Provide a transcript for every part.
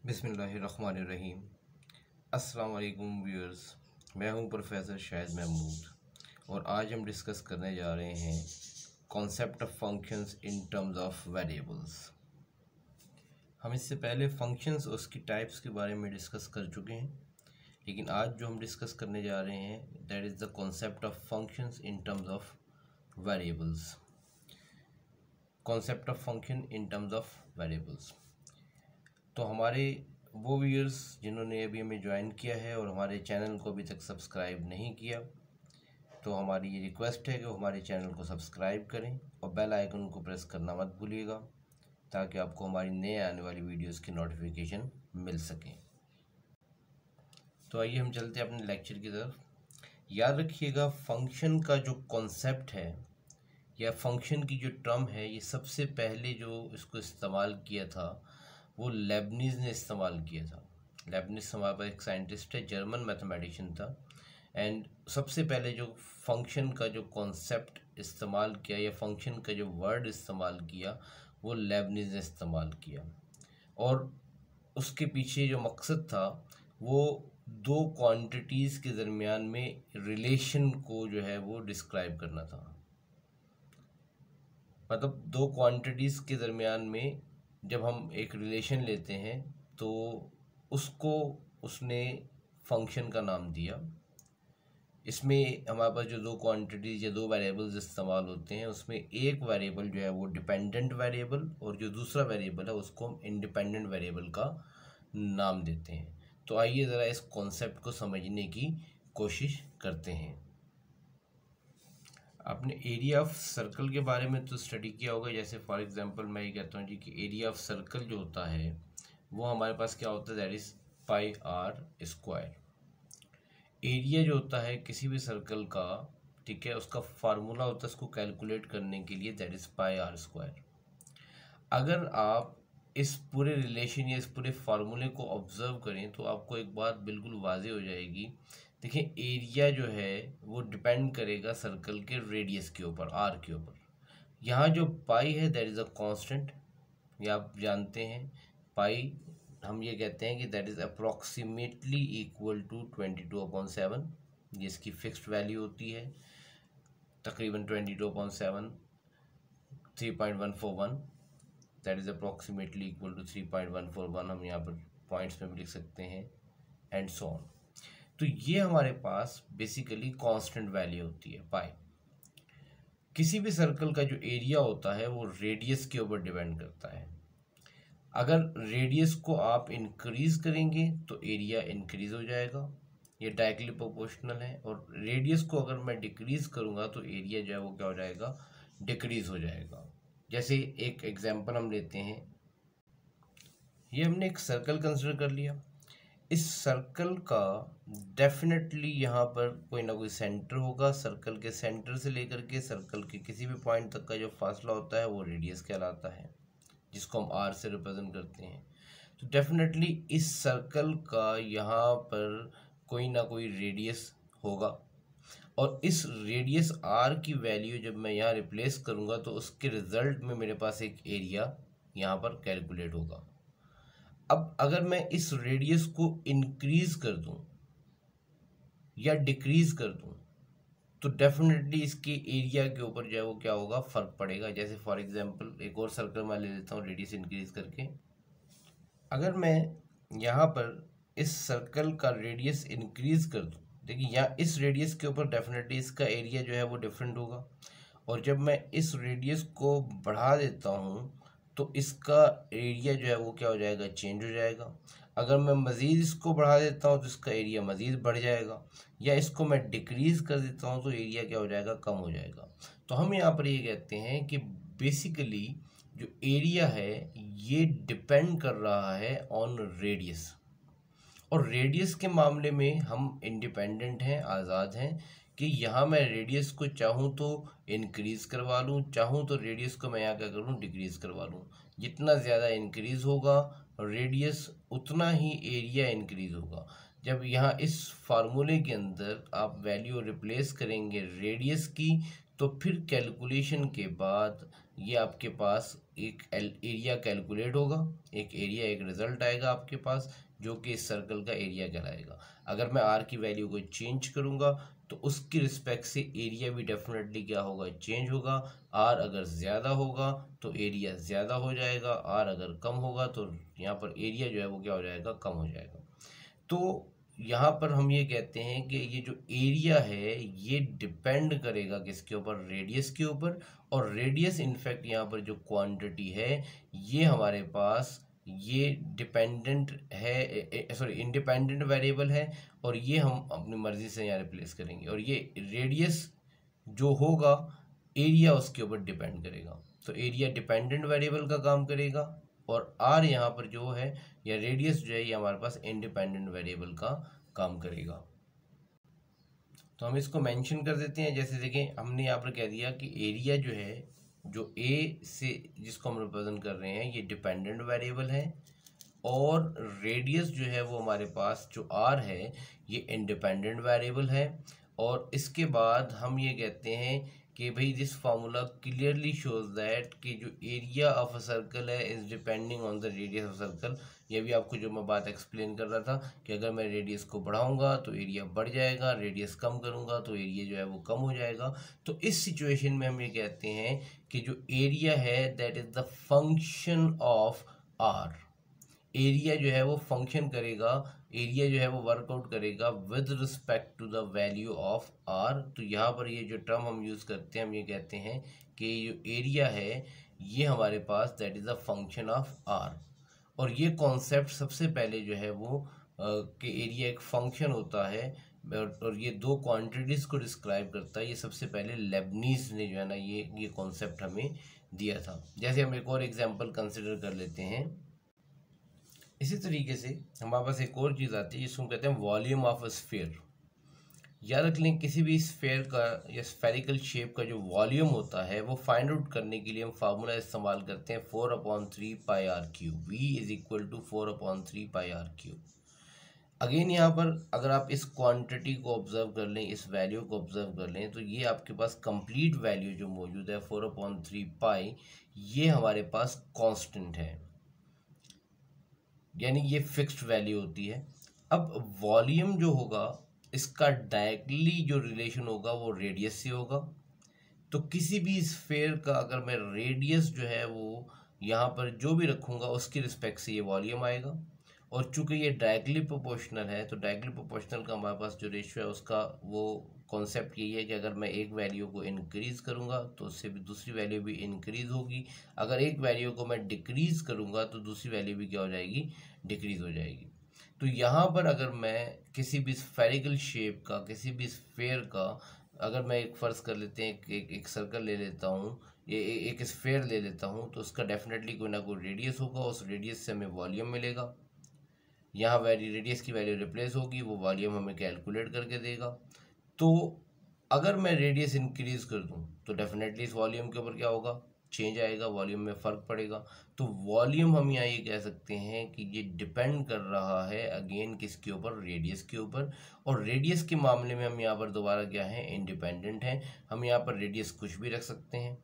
बिस्मिल्लाहिर्रहमानिर्रहीम। अस्सलाम वालेकुम व्यूअर्स, मैं हूं प्रोफेसर शाहिद महमूद और आज हम डिस्कस करने जा रहे हैं concept of functions in terms of variables. हम इससे पहले फंक्शंस और उसकी टाइप्स के बारे में डिस्कस कर चुके हैं, लेकिन आज जो हम डिस्कस करने जा रहे हैं that is the concept of functions in terms of variables. Concept of function in terms of variables. तो हमारे वो व्यूअर्स जिन्होंने अभी हमें ज्वाइन किया है और हमारे चैनल को अभी तक सब्सक्राइब नहीं किया, तो हमारी ये रिक्वेस्ट है कि वो हमारे चैनल को सब्सक्राइब करें और बेल आइकन को प्रेस करना मत भूलिएगा, ताकि आपको हमारी नए आने वाली वीडियोस की नोटिफिकेशन मिल सके। तो आइए हम चलते हैं अपने लेक्चर की तरफ। याद रखिएगा, फंक्शन का जो कॉन्सेप्ट है या फंक्शन की जो टर्म है, ये सबसे पहले जो इसको इस्तेमाल किया था वो लेबनीज़ ने इस्तेमाल किया था। लेबनीज़ हमारे पास एक साइंटिस्ट है, जर्मन मैथमेटिशियन था, एंड सबसे पहले जो फंक्शन का जो कॉन्सेप्ट इस्तेमाल किया या फंक्शन का जो वर्ड इस्तेमाल किया वो लेबनीज़ ने इस्तेमाल किया। और उसके पीछे जो मकसद था वो दो क्वांटिटीज़ के दरमियान में रिलेशन को जो है वो डिस्क्राइब करना था। मतलब दो क्वांटिटीज़ के दरमियान में जब हम एक रिलेशन लेते हैं तो उसको उसने फंक्शन का नाम दिया। इसमें हमारे पास जो दो क्वांटिटीज़ या दो वेरिएबल्स इस्तेमाल होते हैं, उसमें एक वेरिएबल जो है वो डिपेंडेंट वेरिएबल और जो दूसरा वेरिएबल है उसको हम इंडिपेंडेंट वेरिएबल का नाम देते हैं। तो आइए ज़रा इस कॉन्सेप्ट को समझने की कोशिश करते हैं। आपने एरिया ऑफ सर्कल के बारे में तो स्टडी किया होगा। जैसे फॉर एग्जांपल मैं ये कहता हूँ जी कि एरिया ऑफ सर्कल जो होता है वो हमारे पास क्या होता है, that is pi r square. Area जो होता है किसी भी सर्कल का, ठीक है, उसका फार्मूला होता है उसको कैलकुलेट करने के लिए, that is pi r square. अगर आप इस पूरे रिलेशन या इस पूरे फार्मूले को ऑब्जर्व करें तो आपको एक बात बिल्कुल वाज़ेह हो जाएगी। देखिए, एरिया जो है वो डिपेंड करेगा सर्कल के रेडियस के ऊपर, आर के ऊपर। यहाँ जो पाई है दैट इज़ अ कांस्टेंट, ये आप जानते हैं। पाई हम ये कहते हैं कि that is approximately equal to 22/7। ये इसकी फिक्स्ड वैल्यू होती है, तकरीबन 22/7, 3.141। That is approximately equal to 3.141। हम यहाँ पर पॉइंट्स में भी लिख सकते हैं, एंड सो ऑन। तो ये हमारे पास बेसिकली कांस्टेंट वैल्यू होती है पाई। किसी भी सर्कल का जो एरिया होता है वो रेडियस के ऊपर डिपेंड करता है। अगर रेडियस को आप इंक्रीज करेंगे तो एरिया इंक्रीज हो जाएगा, ये डायरेक्टली प्रोपोर्शनल है। और रेडियस को अगर मैं डिक्रीज करूँगा तो एरिया जो है वो क्या हो जाएगा, डिक्रीज हो जाएगा। जैसे एक एग्जांपल हम लेते हैं, ये हमने एक सर्कल कंसिडर कर लिया। इस सर्कल का डेफिनेटली यहाँ पर कोई ना कोई सेंटर होगा। सर्कल के सेंटर से लेकर के सर्कल के किसी भी पॉइंट तक का जो फासला होता है वो रेडियस कहलाता है, जिसको हम आर से रिप्रेजेंट करते हैं। तो डेफिनेटली इस सर्कल का यहाँ पर कोई ना कोई रेडियस होगा, और इस रेडियस आर की वैल्यू जब मैं यहाँ रिप्लेस करूँगा तो उसके रिजल्ट में मेरे पास एक एरिया यहाँ पर कैलकुलेट होगा। अब अगर मैं इस रेडियस को इंक्रीज कर दूं या डिक्रीज कर दूं तो डेफिनेटली इसके एरिया के ऊपर जो है वो क्या होगा, फर्क पड़ेगा। जैसे फॉर एग्जांपल एक और सर्कल मैं ले लेता हूँ रेडियस इंक्रीज करके। अगर मैं यहाँ पर इस सर्कल का रेडियस इंक्रीज कर दूं, देखिए यहाँ इस रेडियस के ऊपर डेफिनेटली इसका एरिया जो है वो डिफरेंट होगा, और जब मैं इस रेडियस को बढ़ा देता हूँ तो इसका एरिया जो है वो क्या हो जाएगा, चेंज हो जाएगा। अगर मैं मज़ीद इसको बढ़ा देता हूँ तो इसका एरिया मज़ीद बढ़ जाएगा, या इसको मैं डिक्रीज़ कर देता हूँ तो एरिया क्या हो जाएगा, कम हो जाएगा। तो हम यहाँ पर ये कहते हैं कि बेसिकली जो एरिया है ये डिपेंड कर रहा है ऑन रेडियस, और रेडियस के मामले में हम इंडिपेंडेंट हैं, आज़ाद हैं कि यहाँ मैं रेडियस को चाहूँ तो इंक्रीज़ करवा लूँ, चाहूँ तो रेडियस को मैं यहाँ क्या करूँ, डिक्रीज़ करवा लूँ। जितना ज़्यादा इंक्रीज़ होगा रेडियस उतना ही एरिया इंक्रीज़ होगा। जब यहाँ इस फार्मूले के अंदर आप वैल्यू रिप्लेस करेंगे रेडियस की, तो फिर कैलकुलेशन के बाद ये आपके पास एक एरिया कैलकुलेट होगा, एक एरिया, एक रिजल्ट आएगा आपके पास जो कि इस सर्कल का एरिया कहलाएगा। अगर मैं आर की वैल्यू को चेंज करूंगा तो उसकी रिस्पेक्ट से एरिया भी डेफिनेटली क्या होगा, चेंज होगा। आर अगर ज़्यादा होगा तो एरिया ज़्यादा हो जाएगा, आर अगर कम होगा तो यहाँ पर एरिया जो है वो क्या हो जाएगा, कम हो जाएगा। तो यहाँ पर हम ये कहते हैं कि ये जो एरिया है ये डिपेंड करेगा किसके ऊपर, रेडियस के ऊपर। और रेडियस इनफैक्ट यहाँ पर जो क्वांटिटी है ये हमारे पास ये डिपेंडेंट है, सॉरी इंडिपेंडेंट वेरिएबल है, और ये हम अपनी मर्जी से यहाँ रिप्लेस करेंगे। और ये रेडियस जो होगा एरिया उसके ऊपर डिपेंड करेगा, तो एरिया डिपेंडेंट वेरिएबल का काम करेगा, और आर यहाँ पर जो है या रेडियस जो है ये हमारे पास इंडिपेंडेंट वेरिएबल का काम करेगा। तो हम इसको मेंशन कर देते हैं। जैसे देखें हमने यहाँ पर कह दिया कि एरिया जो है, जो ए से जिसको हम रिप्रेजेंट कर रहे हैं ये डिपेंडेंट वेरिएबल है, और रेडियस जो है वो हमारे पास जो आर है ये इंडिपेंडेंट वेरिएबल है। और इसके बाद हम ये कहते हैं कि भाई this formula clearly shows that कि जो एरिया ऑफ अ सर्कल है is depending on the radius of circle. ये भी आपको जो मैं बात एक्सप्लेन कर रहा था कि अगर मैं रेडियस को बढ़ाऊंगा तो एरिया बढ़ जाएगा, रेडियस कम करूंगा तो एरिया जो है वो कम हो जाएगा। तो इस सिचुएशन में हम ये कहते हैं कि जो एरिया है that is the function of r. Area जो है वो फंक्शन करेगा, एरिया जो है वो वर्कआउट करेगा with respect to the value of r. तो यहाँ पर ये जो टर्म हम यूज़ करते हैं हम ये कहते हैं कि जो एरिया है ये हमारे पास that is a function of R. और ये कॉन्सेप्ट सबसे पहले जो है वो कि एरिया एक फंक्शन होता है और ये दो क्वांटिटीज़ को डिस्क्राइब करता है, ये सबसे पहले लेबनीज ने जो है ना ये कॉन्सेप्ट हमें दिया था। जैसे हम एक और एग्जांपल कंसिडर कर लेते हैं। इसी तरीके से हमारे पास एक और चीज़ आती है जिसको कहते हैं वॉल्यूम ऑफ अ स्फीयर। याद रख लें किसी भी स्फीयर का या स्फेरिकल शेप का जो वॉल्यूम होता है वो फाइंड आउट करने के लिए हम फार्मूला इस्तेमाल करते हैं 4/3 pi R cube. V is equal to 4/3 pi R cube. Again यहाँ पर अगर आप इस क्वांटिटी को ऑब्जर्व कर लें, इस वैल्यू को ऑब्जर्व कर लें, तो ये आपके पास कंप्लीट वैल्यू जो मौजूद है 4/3 पाई, ये हमारे पास कांस्टेंट है, यानी ये फिक्स्ड वैल्यू होती है। अब वॉल्यूम जो होगा इसका डायरेक्टली जो रिलेशन होगा वो रेडियस से होगा। तो किसी भी स्फीयर का अगर मैं रेडियस जो है वो यहाँ पर जो भी रखूँगा उसकी रिस्पेक्ट से ये वॉल्यूम आएगा। और चूंकि ये डायरेक्टली प्रोपोर्शनल है तो डायरेक्टली प्रोपोर्शनल का हमारे पास जो रेशियो है उसका वो कॉन्सेप्ट यही है कि अगर मैं एक वैल्यू को इंक्रीज़ करूँगा तो उससे भी दूसरी वैल्यू भी इंक्रीज़ होगी, अगर एक वैल्यू को मैं डिक्रीज़ करूँगा तो दूसरी वैल्यू भी क्या हो जाएगी, डिक्रीज़ हो जाएगी। तो यहाँ पर अगर मैं किसी भी स्फेरिकल शेप का, किसी भी स्फीयर का, अगर मैं एक फ़र्ज़ कर लेते हैं एक सर्कल ले लेता हूँ, ये एक स्फीयर ले लेता हूँ, तो उसका डेफिनेटली कोई ना कोई रेडियस होगा, उस रेडियस से हमें वॉल्यूम मिलेगा। यहाँ रेडियस की वैल्यू रिप्लेस होगी, वो वॉल्यूम हमें कैलकुलेट करके देगा। तो अगर मैं रेडियस इंक्रीज कर दूँ तो डेफिनेटली इस वॉल्यूम के ऊपर क्या होगा, चेंज आएगा, वॉल्यूम में फ़र्क पड़ेगा। तो वॉल्यूम हम यहाँ ये कह सकते हैं कि ये डिपेंड कर रहा है अगेन किसके ऊपर, रेडियस के ऊपर। और रेडियस के मामले में हम यहाँ पर दोबारा क्या है, इंडिपेंडेंट हैं। हम यहाँ पर रेडियस कुछ भी रख सकते हैं,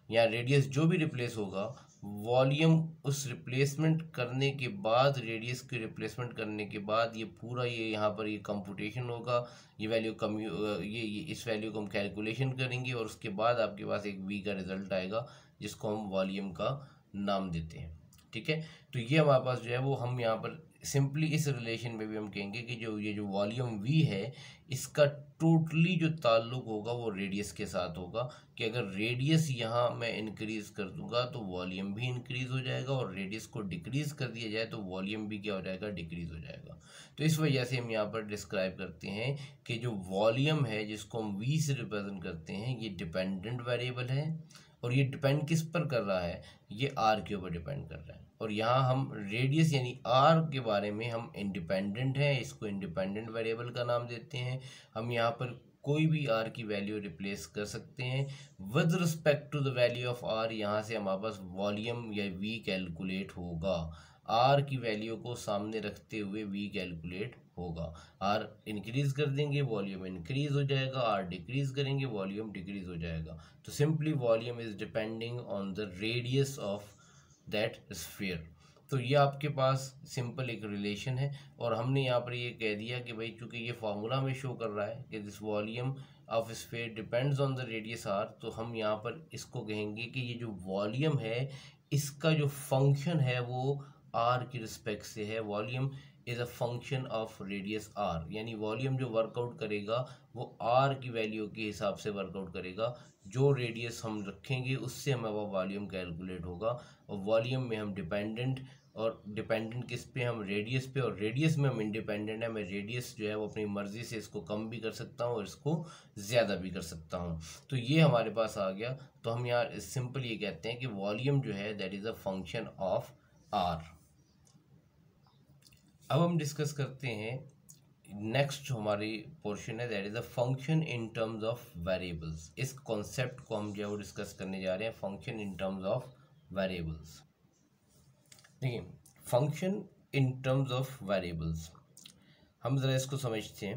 या रेडियस जो भी रिप्लेस होगा वॉल्यूम उस रिप्लेसमेंट करने के बाद, रेडियस की रिप्लेसमेंट करने के बाद ये पूरा ये यहाँ पर ये कंप्यूटेशन होगा, ये वैल्यू ये इस वैल्यू को हम कैलकुलेशन करेंगे और उसके बाद आपके पास एक V का रिजल्ट आएगा जिसको हम वॉल्यूम का नाम देते हैं। ठीक है, तो ये हमारे पास जो है वो हम यहाँ पर सिंपली इस रिलेशन में भी हम कहेंगे कि जो ये जो वॉल्यूम V है इसका टोटली जो ताल्लुक होगा वो रेडियस के साथ होगा, कि अगर रेडियस यहाँ मैं इंक्रीज कर दूंगा तो वॉल्यूम भी इंक्रीज हो जाएगा, और रेडियस को डिक्रीज कर दिया जाए तो वॉल्यूम भी क्या हो जाएगा, डिक्रीज हो जाएगा। तो इस वजह से हम यहाँ पर डिस्क्राइब करते हैं कि जो वॉल्यूम है जिसको हम V से रिप्रेजेंट करते हैं ये डिपेंडेंट वेरिएबल है, और ये डिपेंड किस पर कर रहा है, ये आर के ऊपर डिपेंड कर रहा है। और यहाँ हम रेडियस यानी आर के बारे में हम इंडिपेंडेंट हैं, इसको इंडिपेंडेंट वेरिएबल का नाम देते हैं। हम यहाँ पर कोई भी आर की वैल्यू रिप्लेस कर सकते हैं with respect to the value of r. यहाँ से हमारे पास वॉल्यूम या वी कैलकुलेट होगा। आर की वैल्यू को सामने रखते हुए वी कैलकुलेट होगा। आर इंक्रीज कर देंगे वॉल्यूम इंक्रीज हो जाएगा, आर डिक्रीज करेंगे वॉल्यूम डिक्रीज हो जाएगा। तो simply volume is depending on the radius of that sphere. तो ये आपके पास सिंपल एक रिलेशन है, और हमने यहाँ पर ये कह दिया कि भाई चूंकि ये फॉर्मूला में शो कर रहा है कि this volume of sphere depends on the radius r, तो हम यहाँ पर इसको कहेंगे कि ये जो वॉल्यूम है इसका जो फंक्शन है वो आर की रिस्पेक्ट से है। Volume is a function of radius r, यानी वॉल्यूम जो वर्कआउट करेगा वो आर की वैल्यू के हिसाब से वर्कआउट करेगा। जो रेडियस हम रखेंगे उससे हमें वो वॉल्यूम कैलकुलेट होगा। और वॉल्यूम में हम डिपेंडेंट, और डिपेंडेंट किस पे, हम रेडियस पे, और रेडियस में हम इंडिपेंडेंट है। मैं रेडियस जो है वो अपनी मर्जी से इसको कम भी कर सकता हूँ और इसको ज़्यादा भी कर सकता हूँ। तो ये हमारे पास आ गया। तो हम यहाँ सिंपल ये कहते हैं कि वॉल्यूम जो है that is a function of r. अब हम डिस्कस करते हैं नेक्स्ट हमारी पोर्शन है that is a function in terms of variables. इस कॉन्सेप्ट को हम जो है वो डिस्कस करने जा रहे हैं, function in terms of variables. देखिए function in terms of variables, हम ज़रा इसको समझते हैं।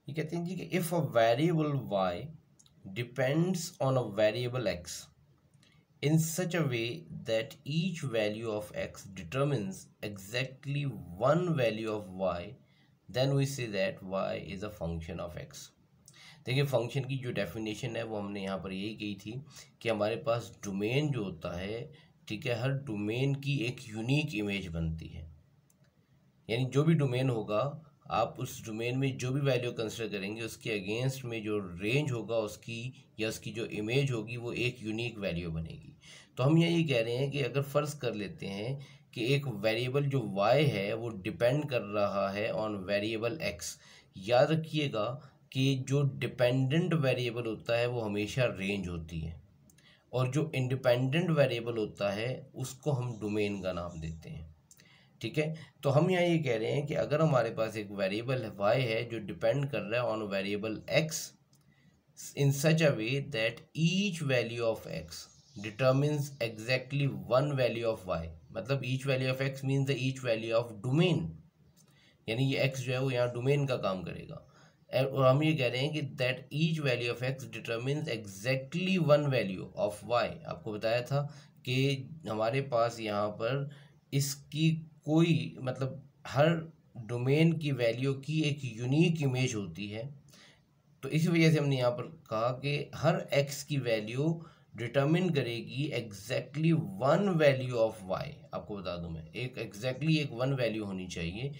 ये कहते हैं जी कि if a variable y depends on a variable x in such a way that each value of x determines exactly one value of y, then we say that y is a function of x। देखिए function की जो definition है वो हमने यहाँ पर यही कही थी कि हमारे पास डोमेन जो होता है, ठीक है, हर डोमेन की एक यूनिक इमेज बनती है। यानी जो भी डोमेन होगा आप उस डोमेन में जो भी वैल्यू कंसिडर करेंगे उसके अगेंस्ट में जो रेंज होगा उसकी या उसकी जो इमेज होगी वो एक यूनिक वैल्यू बनेगी। तो हम ये कह रहे हैं कि अगर फ़र्ज़ कर लेते हैं कि एक वेरिएबल जो y है वो डिपेंड कर रहा है ऑन वेरिएबल x। याद रखिएगा कि जो डिपेंडेंट वेरिएबल होता है वो हमेशा रेंज होती है, और जो इंडिपेंडेंट वेरिएबल होता है उसको हम डोमेन का नाम देते हैं। ठीक है, तो हम यहाँ ये कह रहे हैं कि अगर हमारे पास एक वेरिएबल y है जो डिपेंड कर रहा है on variable x in such a way that each value of x determines exactly one value of y, मतलब each value of x means the each value of domain, यानी ये x जो है वो यहाँ डोमेन का काम करेगा। और हम ये कह रहे हैं कि that each value of x determines exactly one value of y। आपको बताया था कि हमारे पास यहाँ पर इसकी कोई मतलब हर डोमेन की वैल्यू की एक यूनिक इमेज होती है। तो इसी वजह से हमने यहाँ पर कहा कि हर x की वैल्यू डिटर्मिन करेगी exactly one value of y। आपको बता दूं मैं, एक एग्जैक्टली एक वन वैल्यू होनी चाहिए,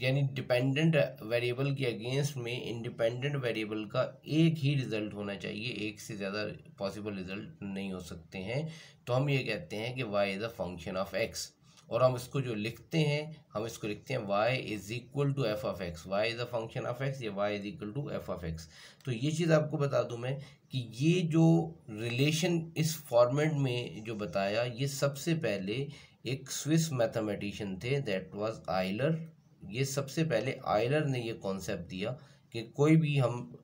यानी डिपेंडेंट वेरिएबल के अगेंस्ट में इंडिपेंडेंट वेरिएबल का एक ही रिजल्ट होना चाहिए, एक से ज़्यादा पॉसिबल रिजल्ट नहीं हो सकते हैं। तो हम ये कहते हैं कि y is a function of x, और हम इसको जो लिखते हैं हम इसको लिखते हैं y is equal to f of x. Y is a function of x या y is equal to f of x. तो ये चीज़ आपको बता दूं मैं कि ये जो रिलेशन इस फॉर्मेट में जो बताया, ये सबसे पहले एक स्विस मैथमेटिशियन थे दैट वाज आइलर। ये सबसे पहले आइलर ने ये कॉन्सेप्ट दिया कि कोई भी हम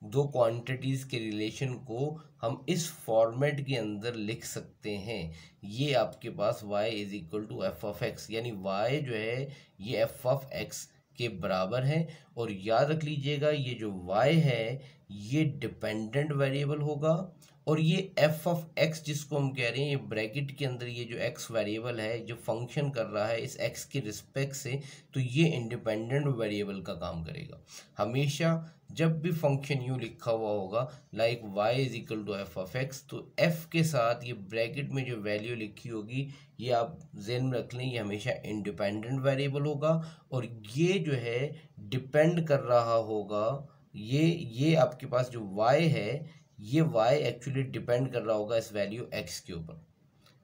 दो क्वांटिटीज़ के रिलेशन को हम इस फॉर्मेट के अंदर लिख सकते हैं। ये आपके पास y is equal to f of x, यानी y जो है ये एफ ऑफ एक्स के बराबर है। और याद रख लीजिएगा ये जो y है ये डिपेंडेंट वेरिएबल होगा, और ये एफ ऑफ एक्स जिसको हम कह रहे हैं ये ब्रैकेट के अंदर ये जो एक्स वेरिएबल है जो फंक्शन कर रहा है इस एक्स के रिस्पेक्ट से, तो ये इंडिपेंडेंट वेरिएबल का काम करेगा। हमेशा जब भी फंक्शन यूँ लिखा हुआ होगा like y is equal to f of x, तो f के साथ ये ब्रैकेट में जो वैल्यू लिखी होगी ये आप ज़हन में रख लें, ये हमेशा इंडिपेंडेंट वेरिएबल होगा, और ये जो है डिपेंड कर रहा होगा, ये आपके पास जो y है ये y एक्चुअली डिपेंड कर रहा होगा इस वैल्यू x के ऊपर।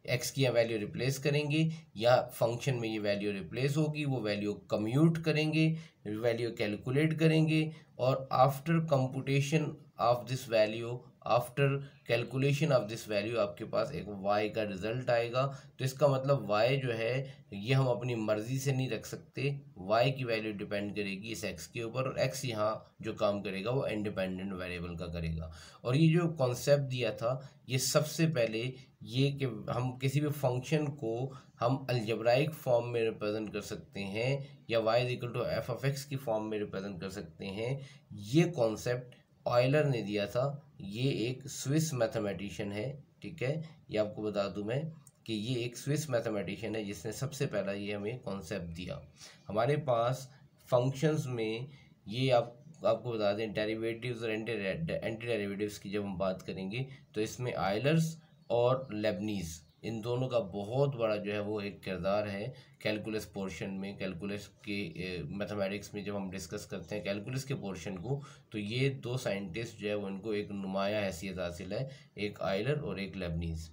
x की यहाँ वैल्यू रिप्लेस करेंगे या फंक्शन में ये वैल्यू रिप्लेस होगी, वो वैल्यू कम्यूट करेंगे, वैल्यू कैलकुलेट करेंगे, और after computation of this value after calculation of this value आपके पास एक y का रिजल्ट आएगा। तो इसका मतलब y जो है ये हम अपनी मर्जी से नहीं रख सकते, y की वैल्यू डिपेंड करेगी इस x के ऊपर, और x यहाँ जो काम करेगा वो इंडिपेंडेंट वेरिएबल का करेगा। और ये जो कॉन्सेप्ट दिया था ये सबसे पहले ये कि हम किसी भी फंक्शन को हम अलजेब्राइक फॉर्म में रिप्रेजेंट कर सकते हैं या y = f(x) की फॉर्म में रिप्रेजेंट कर सकते हैं, ये कॉन्सेप्ट ऑयलर ने दिया था। ये एक स्विस मैथमेटिशियन है, ठीक है, ये आपको बता दूं मैं कि ये एक स्विस मैथमेटिशियन है जिसने सबसे पहला ये हमें कॉन्सेप्ट दिया। हमारे पास फंक्शंस में ये आपको बता दें डेरिवेटिव्स और एंटी डेरिवेटिव्स की जब हम बात करेंगे तो इसमें आयलर्स और लेबनीज इन दोनों का बहुत बड़ा जो है वो एक किरदार है कैलकुलस पोर्शन में। कैलकुलस के मैथमेटिक्स में जब हम डिस्कस करते हैं कैलकुलस के पोर्शन को, तो ये दो साइंटिस्ट जो है वो इनको एक नुमाया हैसियत हासिल है, एक आयलर और एक लेबनीज।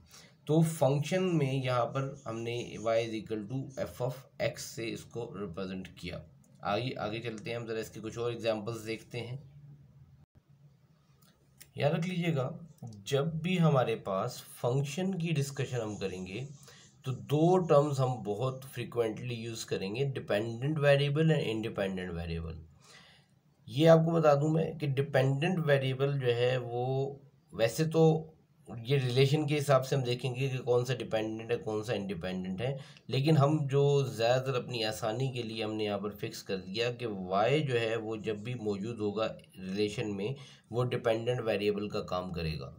तो फंक्शन में यहाँ पर हमने y = f(x) से इसको रिप्रेजेंट किया। आगे चलते हैं हम, ज़रा इसके कुछ और एग्जांपल्स देखते हैं। याद रख लीजिएगा जब भी हमारे पास फंक्शन की डिस्कशन हम करेंगे तो दो टर्म्स हम बहुत फ्रीक्वेंटली यूज़ करेंगे, dependent variable and independent variable. ये आपको बता दूं मैं कि डिपेंडेंट वेरिएबल जो है वो वैसे तो ये रिलेशन के हिसाब से हम देखेंगे कि कौन सा डिपेंडेंट है कौन सा इंडिपेंडेंट है, लेकिन हम जो ज़्यादातर अपनी आसानी के लिए हमने यहाँ पर फिक्स कर दिया कि y जो है वो जब भी मौजूद होगा रिलेशन में वो डिपेंडेंट वेरिएबल का काम करेगा।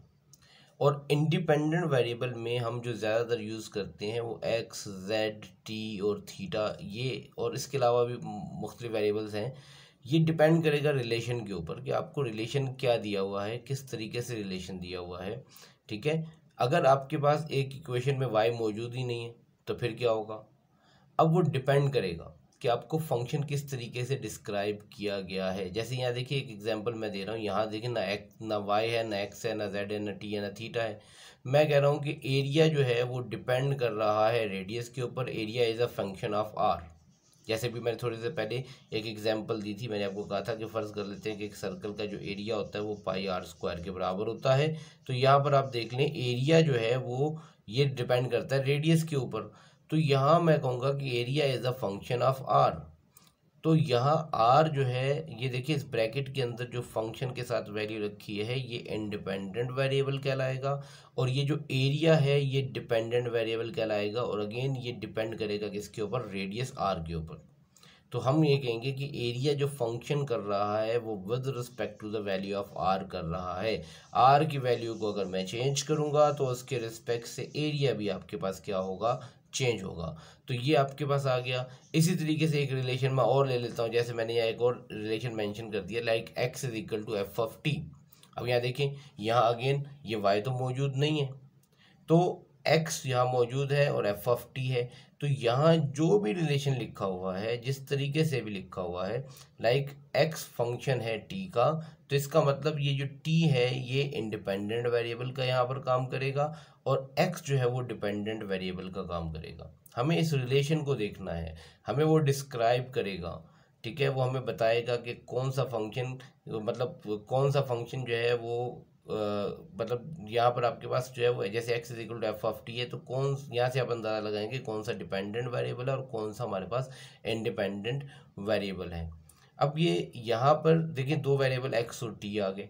और इंडिपेंडेंट वेरिएबल में हम जो ज़्यादातर यूज़ करते हैं वो x, z, t और थीटा, ये और इसके अलावा भी मुख्तलिफ वेरिएबल्स हैं। ये डिपेंड करेगा रिलेशन के ऊपर कि आपको रिलेशन क्या दिया हुआ है, किस तरीके से रिलेशन दिया हुआ है, ठीक है। अगर आपके पास एक इक्वेशन में y मौजूद ही नहीं है तो फिर क्या होगा। अब वो डिपेंड करेगा कि आपको फंक्शन किस तरीके से डिस्क्राइब किया गया है। जैसे यहाँ देखिए एक एग्जांपल मैं दे रहा हूँ, यहाँ देखिए ना y है, ना x है, ना z है, ना t है, ना थीटा है। मैं कह रहा हूँ कि एरिया जो है वो डिपेंड कर रहा है रेडियस के ऊपर। Area is a function of r। जैसे भी मैंने थोड़ी देर पहले एक एग्जांपल दी थी, मैंने आपको कहा था कि फ़र्ज़ कर लेते हैं कि एक सर्कल का जो एरिया होता है वो πr² के बराबर होता है। तो यहाँ पर आप देख लें एरिया जो है वो ये डिपेंड करता है रेडियस के ऊपर। तो यहाँ मैं कहूँगा कि area is a function of r। तो यहाँ r जो है ये देखिए इस ब्रैकेट के अंदर जो फंक्शन के साथ वैल्यू रखी है ये इंडिपेंडेंट वेरिएबल कहलाएगा, और ये जो एरिया है ये डिपेंडेंट वेरिएबल कहलाएगा। और अगेन ये डिपेंड करेगा किसके ऊपर, रेडियस r के ऊपर। तो हम ये कहेंगे कि एरिया जो फंक्शन कर रहा है वो with respect to the value of r कर रहा है। r की वैल्यू को अगर मैं चेंज करूँगा तो उसके रिस्पेक्ट से एरिया भी आपके पास क्या होगा, चेंज होगा। तो ये आपके पास आ गया। इसी तरीके से एक रिलेशन मैं और ले लेता हूँ, जैसे मैंने यहाँ एक और रिलेशन मेंशन कर दिया लाइक x = f(t). अब यहाँ देखें यहाँ अगेन ये y तो मौजूद नहीं है, तो x यहाँ मौजूद है और f(t) है। तो यहाँ जो भी रिलेशन लिखा हुआ है जिस तरीके से भी लिखा हुआ है लाइक x फंक्शन है t का, तो इसका मतलब ये जो t है ये इंडिपेंडेंट वेरिएबल का यहाँ पर काम करेगा और x जो है वो डिपेंडेंट वेरिएबल का काम करेगा। हमें इस रिलेशन को देखना है, हमें वो डिस्क्राइब करेगा, ठीक है। वो हमें बताएगा कि कौन सा फंक्शन, मतलब कौन सा फंक्शन जो है वो मतलब यहाँ पर आपके पास जो है वो जैसे x = f(t) है, तो कौन यहाँ से आप अंदाज़ा लगाएंगे कौन सा डिपेंडेंट वेरिएबल है और कौन सा हमारे पास इंडिपेंडेंट वेरिएबल है। अब ये यहाँ पर देखिए दो वेरिएबल x और t आ गए।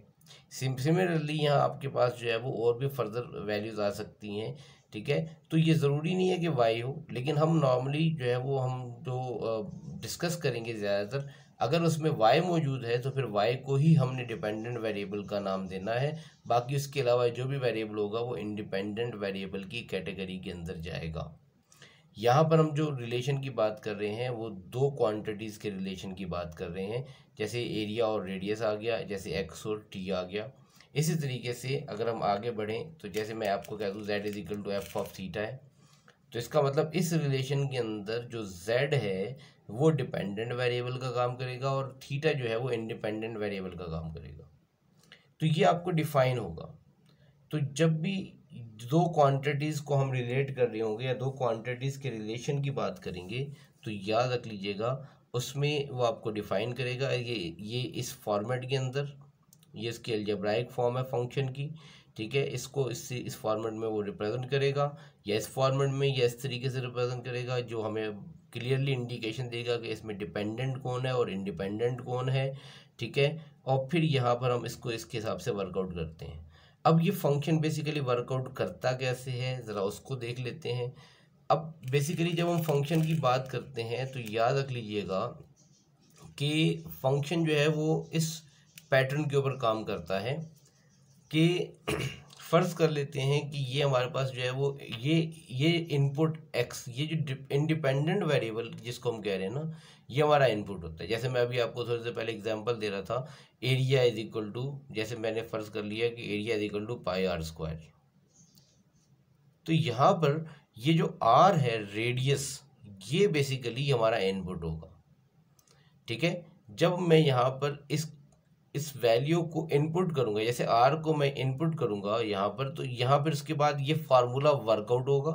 सिमिलरली यहाँ आपके पास जो है वो और भी फर्दर वैल्यूज़ आ सकती हैं, ठीक है। तो ये ज़रूरी नहीं है कि y हो, लेकिन हम नॉर्मली जो है वो हम जो डिस्कस करेंगे ज़्यादातर, अगर उसमें y मौजूद है तो फिर y को ही हमने डिपेंडेंट वेरिएबल का नाम देना है। बाकी उसके अलावा जो भी वेरिएबल होगा वो इंडिपेंडेंट वेरिएबल की कैटेगरी के अंदर जाएगा। यहाँ पर हम जो रिलेशन की बात कर रहे हैं वो दो क्वांटिटीज़ के रिलेशन की बात कर रहे हैं, जैसे एरिया और रेडियस आ गया, जैसे x और t आ गया। इसी तरीके से अगर हम आगे बढ़ें तो जैसे मैं आपको कह दूँ z = f(θ) है, तो इसका मतलब इस रिलेशन के अंदर जो z है वो डिपेंडेंट वेरिएबल का काम करेगा और थीटा जो है वो इंडिपेंडेंट वेरिएबल का काम करेगा। तो ये आपको डिफाइन होगा। तो जब भी दो क्वांटिटीज़ को हम रिलेट कर रहे होंगे या दो क्वांटिटीज़ के रिलेशन की बात करेंगे तो याद रख लीजिएगा उसमें वो आपको डिफाइन करेगा ये इस फॉर्मेट के अंदर, ये इसकी अलजेब्राइक फॉर्म है फंक्शन की, ठीक है। इसको इस फॉर्मेट में वो रिप्रेजेंट करेगा, या इस फॉर्मेट में या इस तरीके से रिप्रेजेंट करेगा जो हमें क्लियरली इंडिकेशन देगा कि इसमें डिपेंडेंट कौन है और इंडिपेंडेंट कौन है, ठीक है। और फिर यहाँ पर हम इसको इसके हिसाब से वर्कआउट करते हैं। अब ये फंक्शन बेसिकली वर्कआउट करता कैसे है ज़रा उसको देख लेते हैं। अब बेसिकली जब हम फंक्शन की बात करते हैं तो याद रख लीजिएगा कि फंक्शन जो है वो इस पैटर्न के ऊपर काम करता है कि फर्ज कर लेते हैं कि ये हमारे पास जो है वो ये इनपुट एक्स, ये जो इंडिपेंडेंट वेरिएबल जिसको हम कह रहे हैं ना, ये हमारा इनपुट होता है। जैसे मैं अभी आपको थोड़ी देर पहले एग्जांपल दे रहा था, एरिया इज इक्वल टू, जैसे मैंने फर्ज कर लिया कि area is equal to pi r square. तो यहाँ पर ये जो आर है रेडियस, ये बेसिकली हमारा इनपुट होगा, ठीक है। जब मैं यहाँ पर इस वैल्यू को इनपुट करूंगा, जैसे आर को मैं इनपुट करूंगा यहाँ पर, तो यहाँ पर इसके बाद ये फार्मूला वर्कआउट होगा,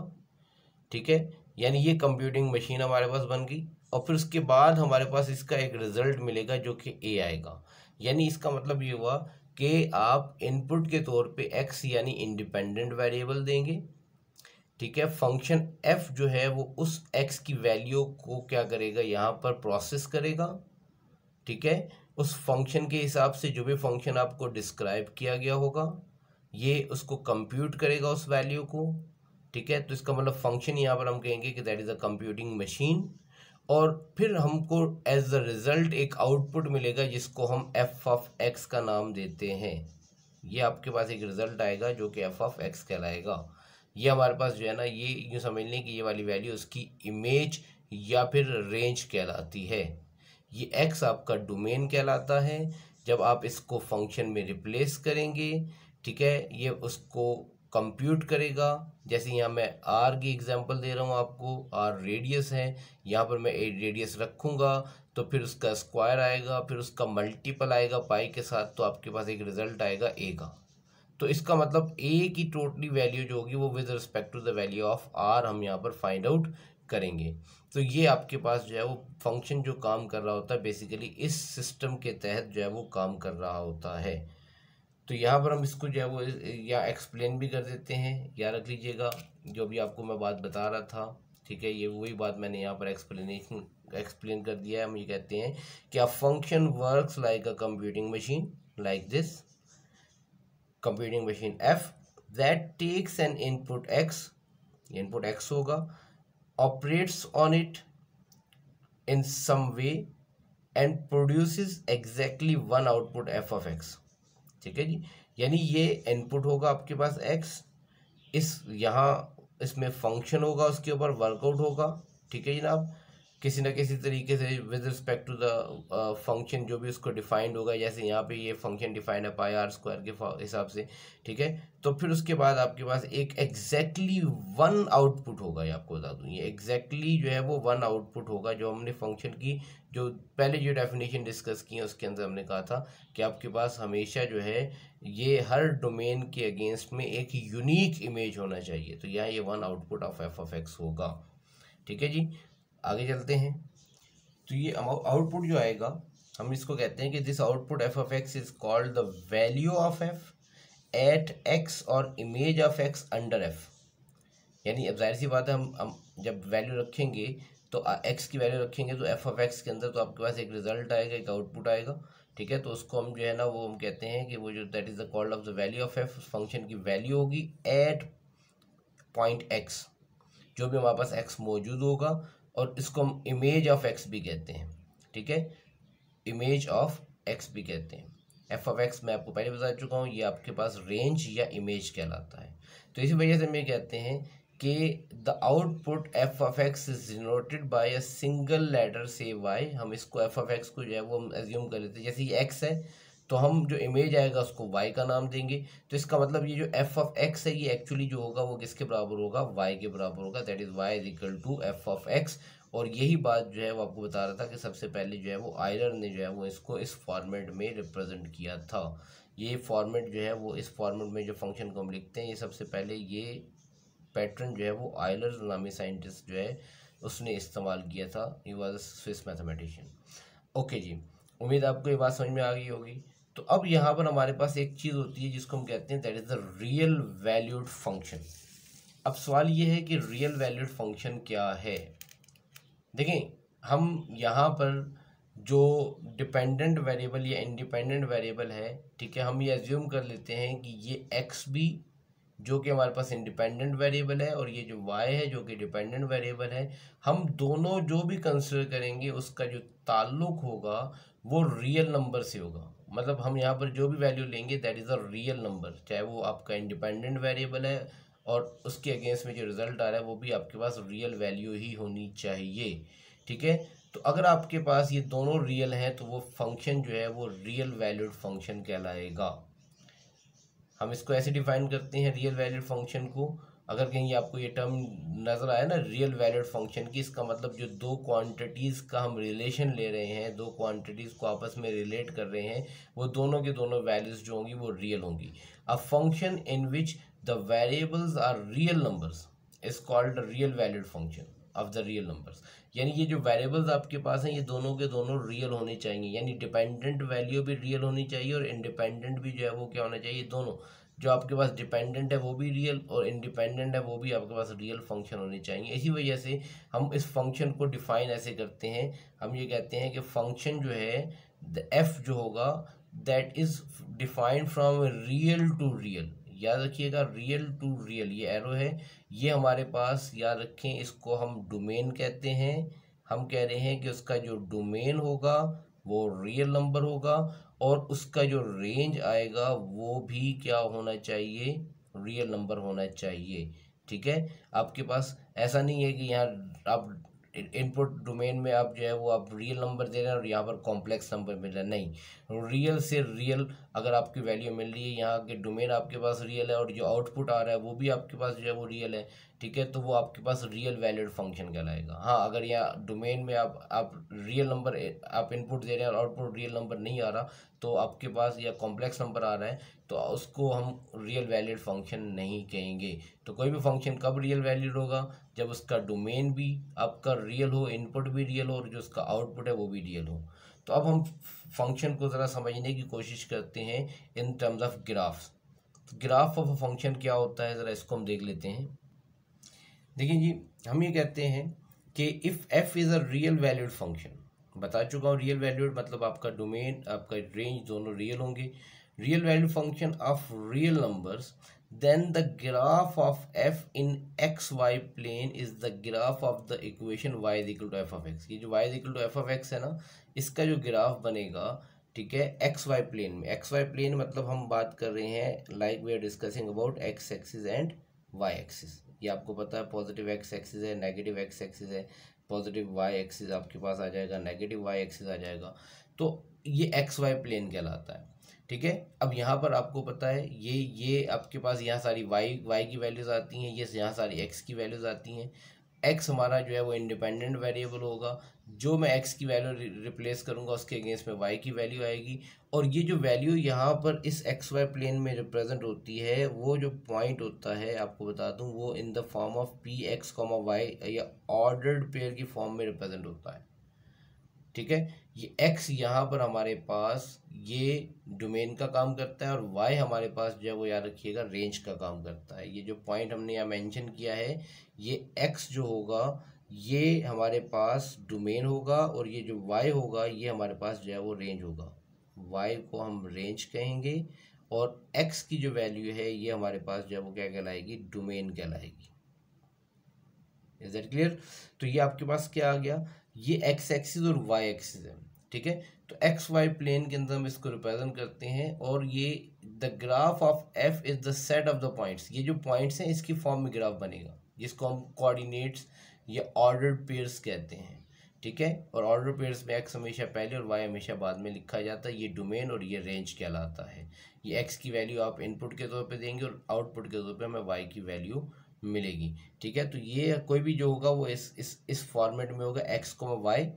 ठीक है। यानी ये कंप्यूटिंग मशीन हमारे पास बन गई, और फिर उसके बाद हमारे पास इसका एक रिजल्ट मिलेगा जो कि ए आएगा। यानी इसका मतलब ये हुआ कि आप इनपुट के तौर पे एक्स यानी इंडिपेंडेंट वेरिएबल देंगे, ठीक है। फंक्शन एफ जो है वो उस एक्स की वैल्यू को क्या करेगा, यहाँ पर प्रोसेस करेगा, ठीक है। उस फंक्शन के हिसाब से जो भी फंक्शन आपको डिस्क्राइब किया गया होगा, ये उसको कंप्यूट करेगा उस वैल्यू को, ठीक है। तो इसका मतलब फंक्शन यहाँ पर हम कहेंगे कि that is a computing machine, और फिर हमको एज अ रिजल्ट एक आउटपुट मिलेगा जिसको हम एफ ऑफ एक्स का नाम देते हैं। ये आपके पास एक रिजल्ट आएगा जो कि एफ ऑफ एक्स कहलाएगा। ये हमारे पास जो है ना, ये यूँ समझ लें कि ये वाली वैल्यू उसकी इमेज या फिर रेंज कहलाती है। ये एक्स आपका डोमेन कहलाता है। जब आप इसको फंक्शन में रिप्लेस करेंगे, ठीक है, ये उसको कंप्यूट करेगा। जैसे यहाँ मैं आर की एग्जांपल दे रहा हूँ आपको, आर रेडियस है, यहाँ पर मैं ए रेडियस रखूँगा तो फिर उसका स्क्वायर आएगा, फिर उसका मल्टीपल आएगा पाई के साथ, तो आपके पास एक रिजल्ट आएगा ए का। तो इसका मतलब ए की टोटली वैल्यू जो होगी वो with respect to the value of r हम यहाँ पर फाइंड आउट करेंगे। तो ये आपके पास जो है वो फंक्शन जो काम कर रहा होता है बेसिकली इस सिस्टम के तहत जो है वो काम कर रहा होता है। तो यहाँ पर हम इसको जो है वो या एक्सप्लेन भी कर देते हैं, या रख लीजिएगा जो भी आपको मैं बात बता रहा था, ठीक है। ये वही बात मैंने यहाँ पर एक्सप्लेन कर दिया है। हम ये कहते हैं कि a function works like a computing machine like this, computing machine f that takes an input x, input x होगा, operates on it in some way and produces exactly one output f of x, ठीक है जी। यानी ये input होगा आपके पास x, इस यहाँ इसमें फंक्शन होगा, उसके ऊपर वर्कआउट होगा, ठीक है जनाब, किसी ना किसी तरीके से with respect to the function जो भी उसको डिफाइंड होगा। जैसे यहाँ पे ये फंक्शन डिफाइंड है पाई आर स्क्वायर के हिसाब से, ठीक है। तो फिर उसके बाद आपके पास एक एग्जैक्टली वन आउटपुट होगा। ये आपको बता दूँ, ये एग्जैक्टली जो है वो वन आउटपुट होगा जो हमने फंक्शन की जो पहले जो डेफिनेशन डिस्कस की है उसके अंदर हमने कहा था कि आपके पास हमेशा जो है ये हर डोमेन के अगेंस्ट में एक यूनिक इमेज होना चाहिए। तो यहाँ ये one output of F of x होगा, ठीक है जी। आगे चलते हैं। तो ये आउटपुट जो आएगा हम इसको कहते हैं कि this output F of x is called the value of F at X और image of X under F. यानी अब जाहिर सी बात है हम जब वैल्यू रखेंगे तो एक्स की वैल्यू रखेंगे तो एफ ऑफ एक्स के अंदर तो आपके पास एक रिजल्ट आएगा, एक आउटपुट आएगा, ठीक है। तो उसको हम जो है ना वो हम कहते हैं कि वो जो that is the called off the value of F, function की वैल्यू होगी एट पॉइंट एक्स, जो भी हमारे पास एक्स मौजूद होगा, और इसको हम इमेज ऑफ एक्स भी कहते हैं, ठीक है, इमेज ऑफ एक्स भी कहते हैं। एफ ऑफ एक्स मैं आपको पहले बता चुका हूँ, ये आपके पास रेंज या इमेज कहलाता है। तो इसी वजह से हम ये कहते हैं कि the output F of x is denoted by a single letter से वाई। हम इसको एफ ऑफ एक्स को जो है वो हम एज्यूम कर लेते हैं, जैसे ये एक्स है तो हम जो इमेज आएगा उसको y का नाम देंगे। तो इसका मतलब ये जो एफ ऑफ एक्स है ये एक्चुअली जो होगा वो किसके बराबर होगा, y के बराबर होगा, that is y is equal to f of x. और यही बात जो है वो आपको बता रहा था कि सबसे पहले जो है वो आयलर ने जो है वो इसको इस फॉर्मेट में रिप्रेजेंट किया था। ये फॉर्मेट जो है वो इस फॉर्मेट में जो फंक्शन को हम लिखते हैं, ये सबसे पहले ये पैटर्न जो है वो आयलर नामी साइंटिस्ट जो है उसने इस्तेमाल किया था। He was a Swiss mathematician. Okay जी, उम्मीद आपको ये बात समझ में आ गई होगी। तो अब यहाँ पर हमारे पास एक चीज़ होती है जिसको हम कहते हैं that is the real valued function. अब सवाल ये है कि रियल वैल्यूड फंक्शन क्या है। देखें, हम यहाँ पर जो डिपेंडेंट वेरिएबल या इंडिपेंडेंट वेरिएबल है, ठीक है, हम ये एज्यूम कर लेते हैं कि ये एक्स भी जो कि हमारे पास इंडिपेंडेंट वेरिएबल है और ये जो y है जो कि डिपेंडेंट वेरिएबल है, हम दोनों जो भी कंसिडर करेंगे उसका जो ताल्लुक होगा वो रियल नंबर से होगा। मतलब हम यहाँ पर जो भी वैल्यू लेंगे that is a real number, चाहे वो आपका इंडिपेंडेंट वेरिएबल है और उसके अगेंस्ट में जो रिजल्ट आ रहा है वो भी आपके पास रियल वैल्यू ही होनी चाहिए। ठीक है, तो अगर आपके पास ये दोनों रियल हैं तो वो फंक्शन जो है वो रियल वैल्यूड फंक्शन कहलाएगा। हम इसको ऐसे डिफाइन करते हैं रियल वैल्यूड फंक्शन को। अगर कहीं आपको ये टर्म नज़र आया ना रियल वैल्यूड फंक्शन की, इसका मतलब जो दो क्वांटिटीज़ का हम रिलेशन ले रहे हैं, दो क्वांटिटीज़ को आपस में रिलेट कर रहे हैं, वो दोनों के दोनों वैल्यूज़ जो होंगी वो रियल होंगी। A function in which the variables are real numbers is called real valued function of the real numbers. यानी ये जो वेरिएबल्स आपके पास हैं ये दोनों के दोनों रियल होने चाहिए, यानी डिपेंडेंट वैल्यू भी रियल होनी चाहिए और इंडिपेंडेंट भी जो है वो क्या होना चाहिए, दोनों जो आपके पास डिपेंडेंट है वो भी रियल और इंडिपेंडेंट है वो भी आपके पास रियल फंक्शन होने चाहिए। इसी वजह से हम इस फंक्शन को डिफाइन ऐसे करते हैं, हम ये कहते हैं कि फंक्शन जो है द एफ जो होगा that is defined from real to real. याद रखिएगा रियल टू रियल, ये एरो है, ये हमारे पास याद रखें, इसको हम डोमेन कहते हैं। हम कह रहे हैं कि उसका जो डोमेन होगा वो रियल नंबर होगा और उसका जो रेंज आएगा वो भी क्या होना चाहिए, रियल नंबर होना चाहिए। ठीक है, आपके पास ऐसा नहीं है कि यहाँ आप इनपुट डोमेन में आप जो है वो आप रियल नंबर दे रहे हैं और यहाँ पर कॉम्प्लेक्स नंबर मिल रहा है, नहीं, रियल से रियल अगर आपकी वैल्यू मिल रही है, यहाँ के डोमेन आपके पास रियल है और जो आउटपुट आ रहा है वो भी आपके पास जो है वो रियल है, ठीक है, तो वो आपके पास रियल वैलिड फंक्शन कहलाएगा। हाँ, अगर यहाँ डोमेन में आप रियल नंबर आप इनपुट दे रहे हैं और आउटपुट रियल नंबर नहीं आ रहा तो आपके पास या कॉम्प्लेक्स नंबर आ रहा है तो उसको हम रियल वैलिड फंक्शन नहीं कहेंगे। तो कोई भी फंक्शन कब रियल वैलिड होगा, जब उसका डोमेन भी आपका रियल हो, इनपुट भी रियल हो और जो उसका आउटपुट है वो भी रियल हो। तो अब हम फंक्शन को ज़रा समझने की कोशिश करते हैं इन terms of graphs. Graph of a function क्या होता है ज़रा इसको हम देख लेते हैं। देखिए जी, हम ये कहते हैं कि if F is a real valued function, बता चुका हूँ रियल वैल्यूड मतलब आपका डोमेन आपका रेंज दोनों रियल होंगे, real valued function of real numbers, then the graph of f in x y plane is the graph of the equation y is equal to f of x. ये जो y is equal to f of x है ना, इसका जो graph बनेगा, ठीक है, x y plane में। एक्स वाई प्लेन मतलब हम बात कर रहे हैं like we are discussing about x axis and Y axis. ये आपको पता है पॉजिटिव एक्स एक्सिस है, नेगेटिव एक्स एक्सिस है, पॉजिटिव वाई एक्सिस आपके पास आ जाएगा, नेगेटिव वाई एक्सिस आ जाएगा, तो ये एक्स वाई प्लेन कहलाता है। ठीक है, अब यहाँ पर आपको पता है ये आपके पास यहाँ सारी वाई की वैल्यूज़ आती हैं, ये यहाँ सारी एक्स की वैल्यूज़ आती हैं। एक्स हमारा जो है वो इंडिपेंडेंट वेरिएबल होगा, जो मैं एक्स की वैल्यू रिप्लेस करूँगा उसके अगेंस्ट में वाई की वैल्यू आएगी, और ये जो वैल्यू यहाँ पर इस एक्स वाई प्लेन में रिप्रेजेंट होती है वो जो पॉइंट होता है आपको बता दूँ वो in the form of P x comma y या ऑर्डर्ड पेयर की फॉर्म में रिप्रेजेंट होता है। ठीक है, ये x यहाँ पर हमारे पास ये डोमेन का काम करता है और y हमारे पास जो है वो याद रखिएगा रेंज का काम करता है। ये जो पॉइंट हमने यहाँ मेंशन किया है ये x जो होगा ये हमारे पास डोमेन होगा और ये जो y होगा ये हमारे पास जो है वो रेंज होगा। y को हम रेंज कहेंगे और x की जो वैल्यू है ये हमारे पास जो है वो क्या कहलाएगी, डोमेन कहलाएगी। Is that clear? तो ये आपके पास क्या आ गया, ये एक्स एक्सिस और वाई एक्सिस है। ठीक है, तो एक्स वाई प्लेन के अंदर हम इसको रिप्रेजेंट करते हैं और ये the graph of F is the set of the points. ये जो पॉइंट्स हैं इसकी फॉर्म में ग्राफ बनेगा जिसको हम कोऑर्डिनेट्स या ऑर्डर्ड पेयर्स कहते हैं। ठीक है, और ऑर्डर पेयर्स में एक्स हमेशा पहले और वाई हमेशा बाद में लिखा जाता है। ये डोमेन और ये रेंज कहलाता है। ये एक्स की वैल्यू आप इनपुट के तौर पे देंगे और आउटपुट के तौर पे हमें वाई की वैल्यू मिलेगी। ठीक है, तो ये कोई भी जो होगा वो इस फॉर्मेट में होगा एक्स कॉमा वाई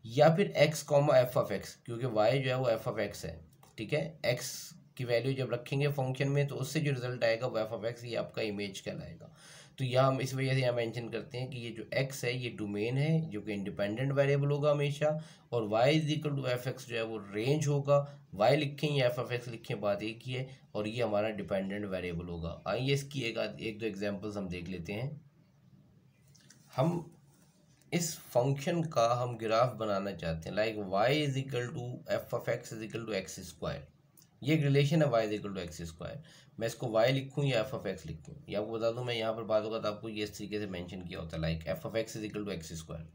या फिर x comma F of x, क्योंकि वाई जो है वो एफ ऑफ एक्स है। ठीक है, एक्स की वैल्यू जब रखेंगे फंक्शन में तो उससे जो रिजल्ट आएगा वो एफ ऑफ एक्स, ये आपका इमेज कहलाएगा। तो यहाँ हम इस वजह से यहाँ मेंशन करते हैं कि ये जो x है ये डोमेन है जो कि इंडिपेंडेंट वेरिएबल होगा हमेशा, और y is equal to f x जो है वो रेंज होगा, y लिखें या एफ एक्स लिखें बात एक ही है, और ये हमारा डिपेंडेंट वेरिएबल होगा। आइए इसकी एक दो एग्जांपल्स हम देख लेते हैं। हम इस फंक्शन का हम ग्राफ बनाना चाहते हैं, like y is equal to f of x is equal to x square. ये एक रिलेशन है y is equal to x square. मैं इसको y लिखूँ या एफ ऑफ एक्स लिखूँ, ये आपको बता दूँ, मैं यहाँ पर बात होगा तो आपको ये इस तरीके से मेंशन किया होता है, like f of x is equal to x square.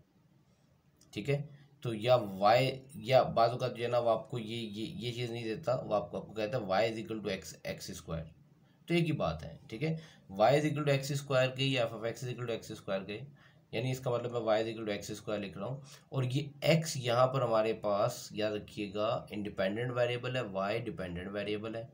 ठीक है, तो या y या बात होगा जो है ना वो आपको ये चीज़ नहीं देता, वो आपको कहता है y is equal to x square. तो एक ही बात है, ठीक है, y is equal to x square के या f of x is equal to x square के, यानी इसका मतलब मैं y is equal to x square लिख रहा हूँ, और ये x यहाँ पर हमारे पास याद रखिएगा इंडिपेंडेंट वेरिएबल है, y डिपेंडेंट वेरिएबल है।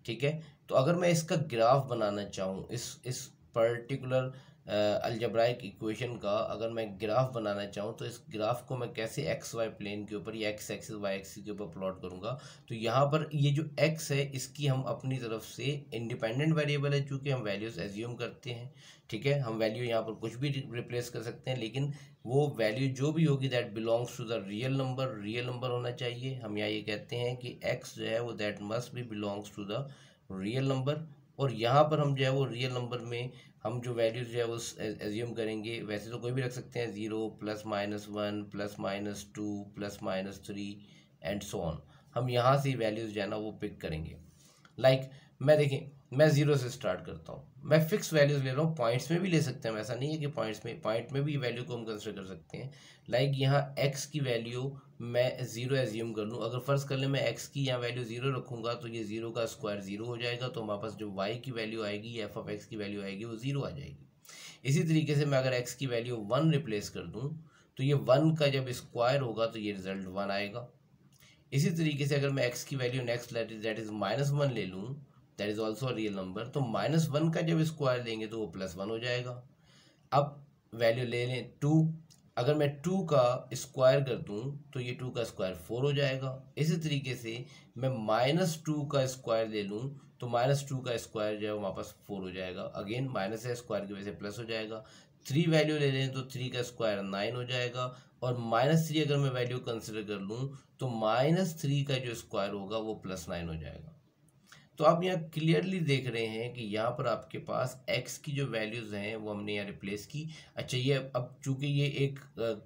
ठीक है, तो अगर मैं इसका ग्राफ बनाना चाहूँ, इस पर्टिकुलर अलजेब्राइक इक्वेशन का अगर मैं ग्राफ बनाना चाहूँ, तो इस ग्राफ को मैं कैसे एक्स वाई प्लेन के ऊपर या एक्स एक्सिस वाई एक्सिस के ऊपर प्लॉट करूँगा। तो यहाँ पर ये जो एक्स है इसकी हम अपनी तरफ से इंडिपेंडेंट वेरिएबल है चूँकि हम वैल्यूज़ एज्यूम करते हैं। ठीक है, हम वैल्यू यहाँ पर कुछ भी रिप्लेस कर सकते हैं, लेकिन वो वैल्यू जो भी होगी that belongs to the real number होना चाहिए। हम यहाँ ये कहते हैं कि एक्स जो है वो दैट मस्ट भी belongs to the real number, और यहाँ पर हम जो है वो रियल नंबर में हम जो वैल्यूज जो है वो एज्यूम करेंगे, वैसे तो कोई भी रख सकते हैं, 0 +-1 +-2 +-3 एंड सो ऑन। हम यहाँ से वैल्यूज जो है ना वो पिक करेंगे। लाइक मैं देखें, मैं 0 से स्टार्ट करता हूँ, मैं फिक्स वैल्यूज ले रहा हूँ, पॉइंट्स में भी ले सकते हैं, ऐसा नहीं है कि पॉइंट में भी वैल्यू को हम कंसिडर कर सकते हैं। लाइक यहाँ x की वैल्यू मैं 0 एज्यूम कर लूँ, अगर फर्ज कर ले मैं x की यहाँ वैल्यू 0 रखूँगा तो ये 0 का स्क्वायर 0 हो जाएगा, तो हमारे पास जो y की वैल्यू आएगी या एफ ऑफ एक्स की वैल्यू आएगी वो 0 आ जाएगी। इसी तरीके से मैं अगर x की वैल्यू 1 रिप्लेस कर दूँ तो ये 1 का जब स्क्वायर होगा तो ये रिजल्ट 1 आएगा। इसी तरीके से अगर मैं x की वैल्यू नेक्स्ट दैट इज -1 ले लूँ, that is also real number, तो -1 का जब स्क्वायर लेंगे तो वो +1 हो जाएगा। अब वैल्यू ले लें 2, अगर मैं 2 का स्क्वायर कर दूं तो ये 2 का स्क्वायर 4 हो जाएगा। इसी तरीके से मैं -2 का स्क्वायर ले लूं तो -2 का स्क्वायर जो है वहाँ पास 4 हो जाएगा, अगेन माइनस है स्क्वायर की वजह से प्लस हो जाएगा। 3 वैल्यू ले लें तो 3 का स्क्वायर 9 हो जाएगा, और -3 अगर मैं वैल्यू कंसिडर कर लूँ तो -3 का जो स्क्वायर होगा वो +9 हो जाएगा। तो आप यहाँ क्लियरली देख रहे हैं कि यहाँ पर आपके पास x की जो वैल्यूज़ हैं वो हमने यहाँ रिप्लेस की। अच्छा, ये अब चूंकि ये एक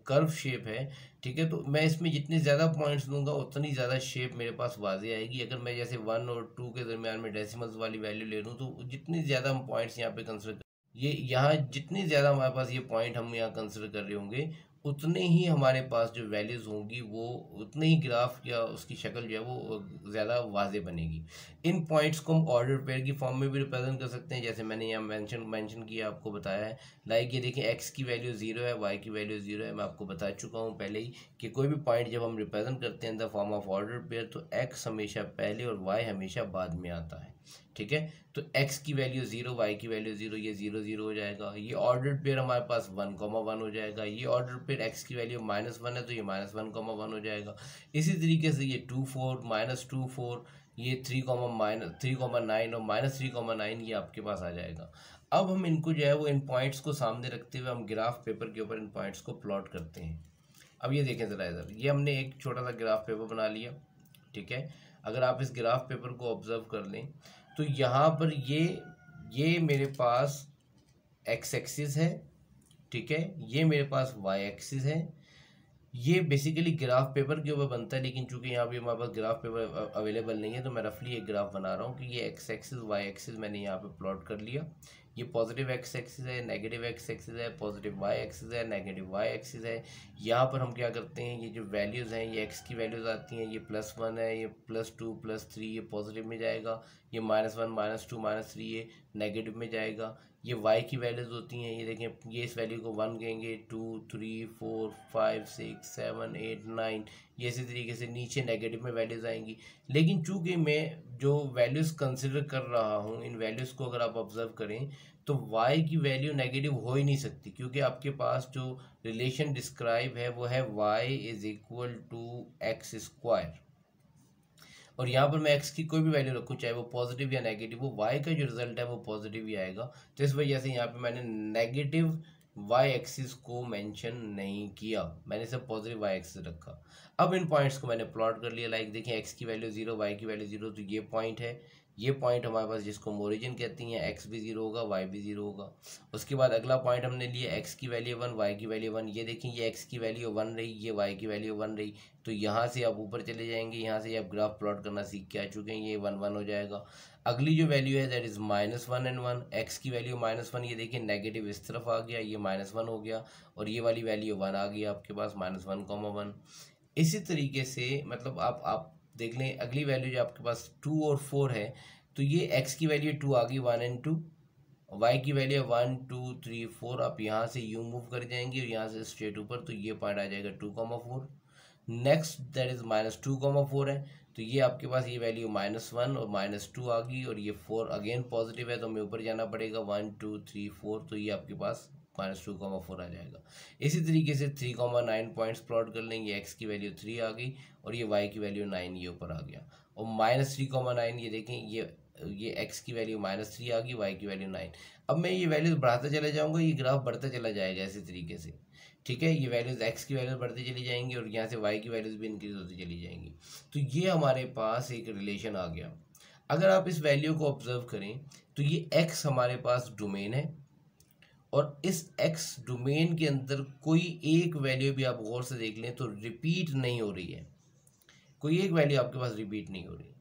कर्व शेप है, ठीक है, तो मैं इसमें जितने ज़्यादा पॉइंट्स दूंगा उतनी ज़्यादा शेप मेरे पास वाज़े आएगी। अगर मैं जैसे 1 और 2 के दरमियान में डेसिमल्स वाली वैल्यू ले लूँ तो जितनी ज़्यादा हम पॉइंट्स यहाँ पे कंसिडर ये यहाँ जितनी ज़्यादा हमारे पास ये पॉइंट हम यहाँ कंसिडर कर रहे होंगे उतने ही हमारे पास जो वैल्यूज़ होंगी वो उतने ही ग्राफ या उसकी शक्ल जो है वो ज़्यादा वाज़े बनेगी। इन पॉइंट्स को हम ऑर्डर पेयर की फॉर्म में भी रिप्रेजेंट कर सकते हैं, जैसे मैंने यहाँ मेंशन किया, आपको बताया है। लाइक ये देखिए, x की वैल्यू 0 है, y की वैल्यू 0 है, मैं आपको बता चुका हूँ पहले ही कि कोई भी पॉइंट जब हम रिप्रेजेंट करते हैं इन the form of order pair तो x हमेशा पहले और y हमेशा बाद में आता है। ठीक है, तो x की वैल्यू 0, y की वैल्यू 0, ये 0 0 हो जाएगा। ये ऑर्डर पेयर हमारे पास 1, 1 हो जाएगा। ये ऑर्डर पेयर x की वैल्यू -1 है तो ये -1, 1 हो जाएगा। इसी तरीके से ये 2 4 -2 4, ये 3, 3,9 और -3,9 ये आपके पास आ जाएगा। अब हम इनको जो है वो इन पॉइंट्स को सामने रखते हुए हम ग्राफ पेपर के ऊपर इन पॉइंट्स को प्लॉट करते हैं। अब ये देखें ज़रा इधर, ये हमने एक छोटा सा ग्राफ पेपर बना लिया। ठीक है, अगर आप इस ग्राफ पेपर को ऑब्जर्व कर लें तो यहाँ पर ये मेरे पास x एक्सिस है, ठीक है, ये मेरे पास y एक्सिस है। ये बेसिकली ग्राफ पेपर के ऊपर बनता है, लेकिन चूंकि यहाँ पे हमारे पास ग्राफ पेपर अवेलेबल नहीं है तो मैं रफली एक ग्राफ बना रहा हूँ कि ये x एक्सिस y एक्सिस मैंने यहाँ पे प्लॉट कर लिया। ये पॉजिटिव x एक्सिस है, नेगेटिव x एक्सिस है, पॉजिटिव y एक्सिस है, नेगेटिव y एक्सिस है। यहाँ पर हम क्या करते हैं, ये जो वैल्यूज़ हैं ये x की वैल्यूज़ आती हैं, ये +1 है, ये +2 +3 ये पॉजिटिव में जाएगा, ये -1 -2 -3 ये नेगेटिव में जाएगा। ये y की वैल्यूज़ होती हैं, ये देखें, ये इस वैल्यू को 1 कहेंगे, 2 3 4 5 6 7 8 9, ये इसी तरीके से नीचे नेगेटिव में वैल्यूज़ आएंगी। लेकिन चूंकि मैं जो वैल्यूज़ कंसिडर कर रहा हूँ, इन वैल्यूज़ को अगर आप ऑब्जर्व करें तो y की वैल्यू नेगेटिव हो ही नहीं सकती, क्योंकि आपके पास जो रिलेशन डिस्क्राइब है वो है y is equal to x square. और यहाँ पर मैं एक्स की कोई भी वैल्यू रखूँ, चाहे वो पॉजिटिव या नेगेटिव, वो वाई का जो रिजल्ट है वो पॉजिटिव ही आएगा। तो इस वजह से यहाँ पे मैंने नेगेटिव वाई एक्सिस को मेंशन नहीं किया, मैंने सिर्फ पॉजिटिव वाई एक्सिस रखा। अब इन पॉइंट्स को मैंने प्लॉट कर लिया, लाइक देखिए एक्स की वैल्यू 0, वाई की वैल्यू 0, तो ये पॉइंट है, ये पॉइंट हमारे पास जिसको हम ओरिजिन कहती हैं, एक्स भी 0 होगा, वाई भी 0 होगा। उसके बाद अगला पॉइंट हमने लिया एक्स की वैल्यू 1, वाई की वैल्यू 1, ये देखिए ये एक्स की वैल्यू 1 रही, ये वाई की वैल्यू 1 रही, तो यहाँ से आप ऊपर चले जाएंगे, यहाँ से आप ग्राफ प्लॉट करना सीख के आ चुके हैं, ये 1 1 हो जाएगा। अगली जो वैल्यू है दैट इज -1 and 1, एक्स की वैल्यू -1, ये देखिए नेगेटिव इस तरफ आ गया, ये -1 हो गया, और ये वाली वैल्यू 1 आ गई आपके पास, -1, 1। इसी तरीके से मतलब आप देख लें अगली वैल्यू जो आपके पास 2 और 4 है, तो ये x की वैल्यू 2 आ गई, 1 and 2, y की वैल्यू 1 2 3 4, आप यहाँ से u मूव कर जाएंगे और यहाँ से स्ट्रेट ऊपर, तो ये पॉइंट आ जाएगा 2, 4। नेक्स्ट दैट इज -2, 4 है, तो ये आपके पास ये वैल्यू -1 और -2 आ गई, और ये 4 अगेन पॉजिटिव है, तो हमें ऊपर जाना पड़ेगा 1 2 3 4, तो ये आपके पास -2, 4 आ जाएगा। इसी तरीके से 3, 9 पॉइंट्स प्लॉट कर लेंगे, एक्स की वैल्यू 3 आ गई और ये वाई की वैल्यू 9 ये ऊपर आ गया, और -3, 9, ये देखें ये एक्स की वैल्यू -3 आ गई, वाई की वैल्यू 9। अब मैं ये वैल्यूज बढ़ाता चला जाऊंगा, ये ग्राफ बढ़ता चला जाएगा इसी तरीके से, ठीक है, ये वैल्यूज एक्स की वैल्यूज बढ़ती चली जाएंगी और यहाँ से वाई की वैल्यूज भी इंक्रीज होती चली जाएंगी। तो ये हमारे पास एक रिलेशन आ गया। अगर आप इस वैल्यू को ऑब्जर्व करें तो ये एक्स हमारे पास डोमेन है, और इस एक्स डोमेन के अंदर कोई एक वैल्यू भी आप गौर से देख लें तो रिपीट नहीं हो रही है, कोई एक वैल्यू आपके पास रिपीट नहीं हो रही,